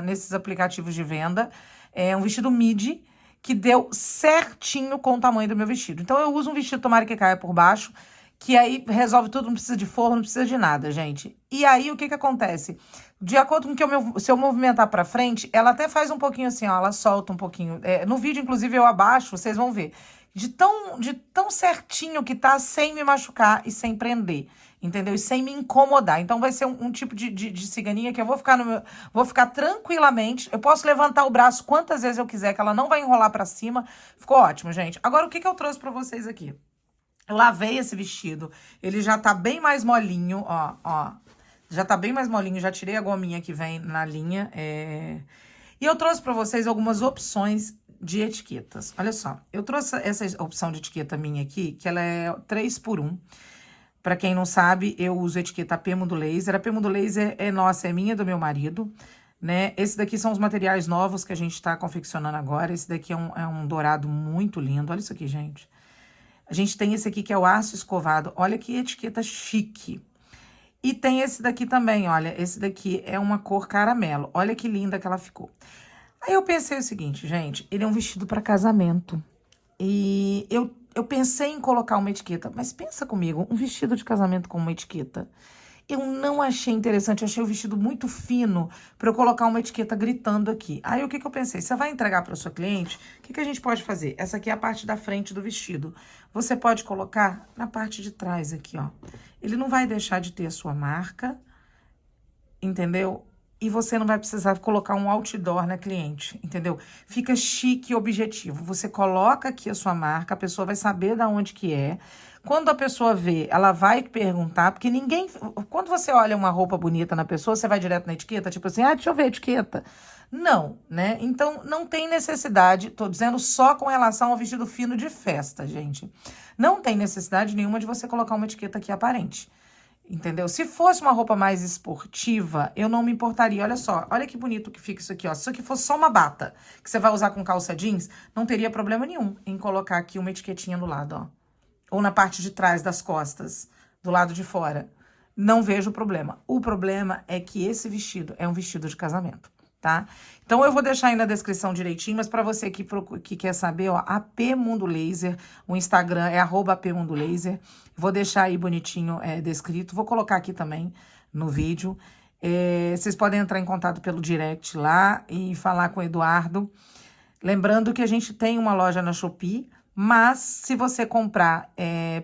nesses aplicativos de venda. É um vestido midi, que deu certinho com o tamanho do meu vestido. Então, eu uso um vestido, tomara que caia por baixo, que aí resolve tudo, não precisa de forro, não precisa de nada, gente. E aí, o que acontece? De acordo com que se eu movimentar pra frente, ela até faz um pouquinho assim, ó, ela solta um pouquinho. No vídeo, inclusive, eu abaixo, vocês vão ver. De tão certinho que tá, sem me machucar e sem prender, entendeu? E sem me incomodar. Então, vai ser um tipo de ciganinha que eu vou ficar tranquilamente. Eu posso levantar o braço quantas vezes eu quiser, que ela não vai enrolar pra cima. Ficou ótimo, gente. Agora, o que eu trouxe pra vocês aqui? Eu lavei esse vestido. Ele já tá bem mais molinho, ó. Já tá bem mais molinho. Já tirei a gominha que vem na linha. E eu trouxe pra vocês algumas opções de etiquetas. Olha só, eu trouxe essa opção de etiqueta minha aqui, que ela é 3x1. Pra quem não sabe, eu uso a etiqueta Pemo do Laser. A Pemo do Laser é nossa, é minha e do meu marido, né? Esse daqui são os materiais novos que a gente tá confeccionando agora. Esse daqui é um dourado muito lindo. Olha isso aqui, gente. A gente tem esse aqui que é o aço escovado. Olha que etiqueta chique. E tem esse daqui também, olha. Esse daqui é uma cor caramelo. Olha que linda que ela ficou. Aí eu pensei o seguinte, gente, ele é um vestido para casamento. E eu pensei em colocar uma etiqueta, mas pensa comigo, um vestido de casamento com uma etiqueta. Eu não achei interessante, eu achei o vestido muito fino para eu colocar uma etiqueta gritando aqui. Aí o que eu pensei? Você vai entregar para sua cliente, o que a gente pode fazer? Essa aqui é a parte da frente do vestido. Você pode colocar na parte de trás aqui, ó. Ele não vai deixar de ter a sua marca, entendeu? e você não vai precisar colocar um outdoor na cliente, entendeu? Fica chique e objetivo. Você coloca aqui a sua marca, a pessoa vai saber de onde que é. Quando a pessoa vê, ela vai perguntar, porque ninguém... Quando você olha uma roupa bonita na pessoa, você vai direto na etiqueta, tipo assim, deixa eu ver a etiqueta. Não, né? Então, não tem necessidade, tô dizendo só com relação ao vestido fino de festa, gente. Não tem necessidade nenhuma de você colocar uma etiqueta aqui aparente. Entendeu? Se fosse uma roupa mais esportiva, eu não me importaria. Olha só, olha que bonito que fica isso aqui, ó. Se isso aqui fosse só uma bata, que você vai usar com calça jeans, não teria problema nenhum em colocar aqui uma etiquetinha no lado, ó. Ou na parte de trás das costas, do lado de fora. Não vejo problema. O problema é que esse vestido é um vestido de casamento, tá? Então, eu vou deixar aí na descrição direitinho, mas para você que quer saber, ó, AP Mundo Laser, o Instagram é @apmundolaser. Vou deixar aí bonitinho descrito. Vou colocar aqui também no vídeo. Vocês podem entrar em contato pelo direct lá e falar com o Eduardo. Lembrando que a gente tem uma loja na Shopee, mas se você comprar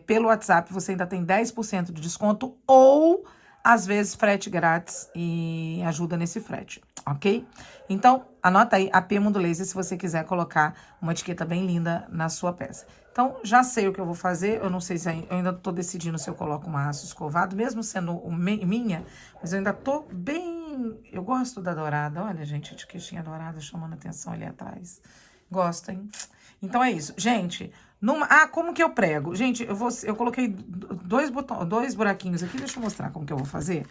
pelo WhatsApp, você ainda tem 10% de desconto ou, às vezes, frete grátis e ajuda nesse frete, ok? Então, anota aí, AP Mundo Laser, se você quiser colocar uma etiqueta bem linda na sua peça. Então, já sei o que eu vou fazer, eu não sei se eu ainda tô decidindo se eu coloco um aço escovado, mesmo sendo minha, mas eu ainda tô bem... Eu gosto da dourada, olha, gente, a etiquetinha dourada chamando atenção ali atrás. Gosto, hein? Então, é isso. Gente, como que eu prego? Gente, eu coloquei dois buraquinhos aqui, deixa eu mostrar como que eu vou fazer,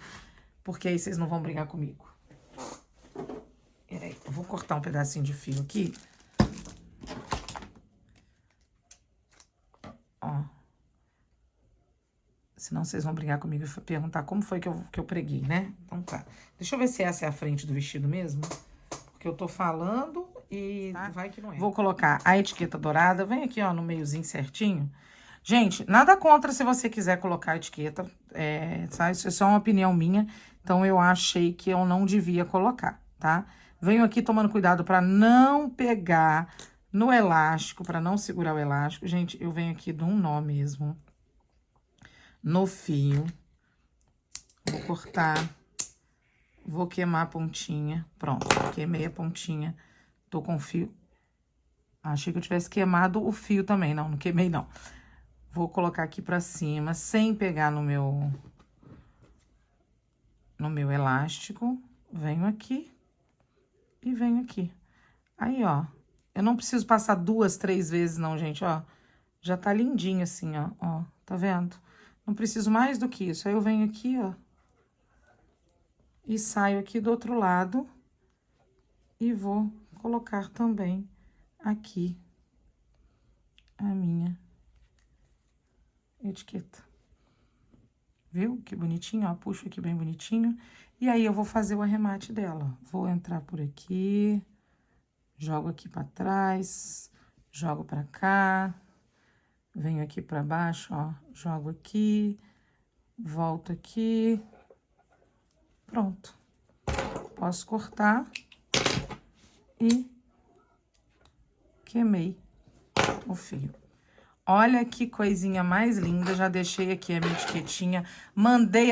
porque aí vocês não vão brigar comigo. Peraí, eu vou cortar um pedacinho de fio aqui. Ó. Senão vocês vão brigar comigo e perguntar como foi que eu preguei, né? Então tá. Deixa eu ver se essa é a frente do vestido mesmo. Porque eu tô falando e vai que não é. Vou colocar a etiqueta dourada. Vem aqui, ó, no meiozinho certinho. Gente, nada contra se você quiser colocar a etiqueta. Sabe? Isso é só uma opinião minha. Então, eu achei que eu não devia colocar, tá? Venho aqui tomando cuidado pra não pegar no elástico, pra não segurar o elástico. Gente, eu venho aqui de um nó mesmo. No fio. Vou cortar. Vou queimar a pontinha. Pronto, queimei a pontinha. Tô com fio. Achei que eu tivesse queimado o fio também. Não, não queimei, não. Vou colocar aqui pra cima, sem pegar no meu elástico. Venho aqui e venho aqui. Aí, ó. Eu não preciso passar 2, 3 vezes, não, gente, ó. Já tá lindinho assim, ó. Tá vendo? Não preciso mais do que isso. Aí eu venho aqui, ó. E saio aqui do outro lado. E vou colocar também aqui a minha etiqueta. Viu? Que bonitinho, ó. Puxo aqui bem bonitinho. E aí, eu vou fazer o arremate dela. Vou entrar por aqui. Jogo aqui pra trás. Jogo pra cá. Venho aqui pra baixo, ó. Jogo aqui. Volto aqui. Pronto. Posso cortar. E queimei o fio. Olha que coisinha mais linda, já deixei aqui a minha etiquetinha, mandei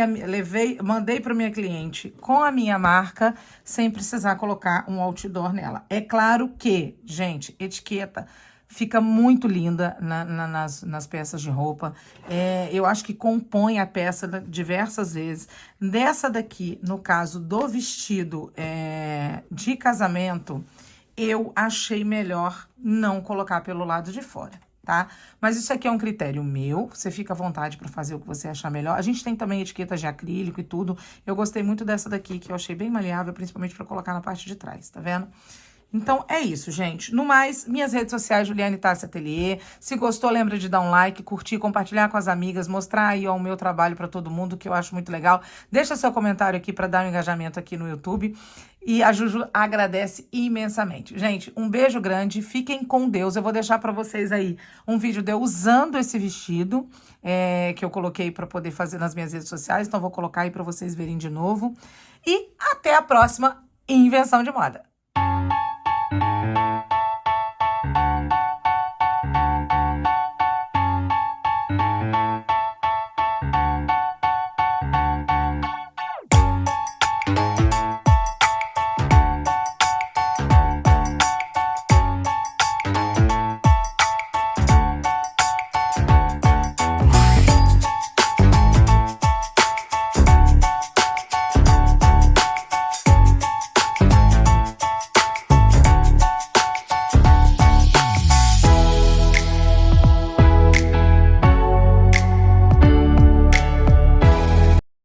para minha cliente com a minha marca, sem precisar colocar um outdoor nela. É claro que, gente, etiqueta fica muito linda nas peças de roupa, eu acho que compõe a peça diversas vezes. Dessa daqui, no caso do vestido de casamento, eu achei melhor não colocar pelo lado de fora, tá? Mas isso aqui é um critério meu, você fica à vontade para fazer o que você achar melhor. A gente tem também etiquetas de acrílico e tudo. Eu gostei muito dessa daqui, que eu achei bem maleável, principalmente para colocar na parte de trás, tá vendo? Então, é isso, gente. No mais, minhas redes sociais, Juliane Tassi Atelier. Se gostou, lembra de dar um like, curtir, compartilhar com as amigas, mostrar aí ó, o meu trabalho para todo mundo, que eu acho muito legal. Deixa seu comentário aqui para dar um engajamento aqui no YouTube. E a Juju agradece imensamente. Gente, um beijo grande, fiquem com Deus. Eu vou deixar para vocês aí um vídeo de eu usando esse vestido, que eu coloquei para poder fazer nas minhas redes sociais. Então, vou colocar aí para vocês verem de novo. E até a próxima Invenção de Moda.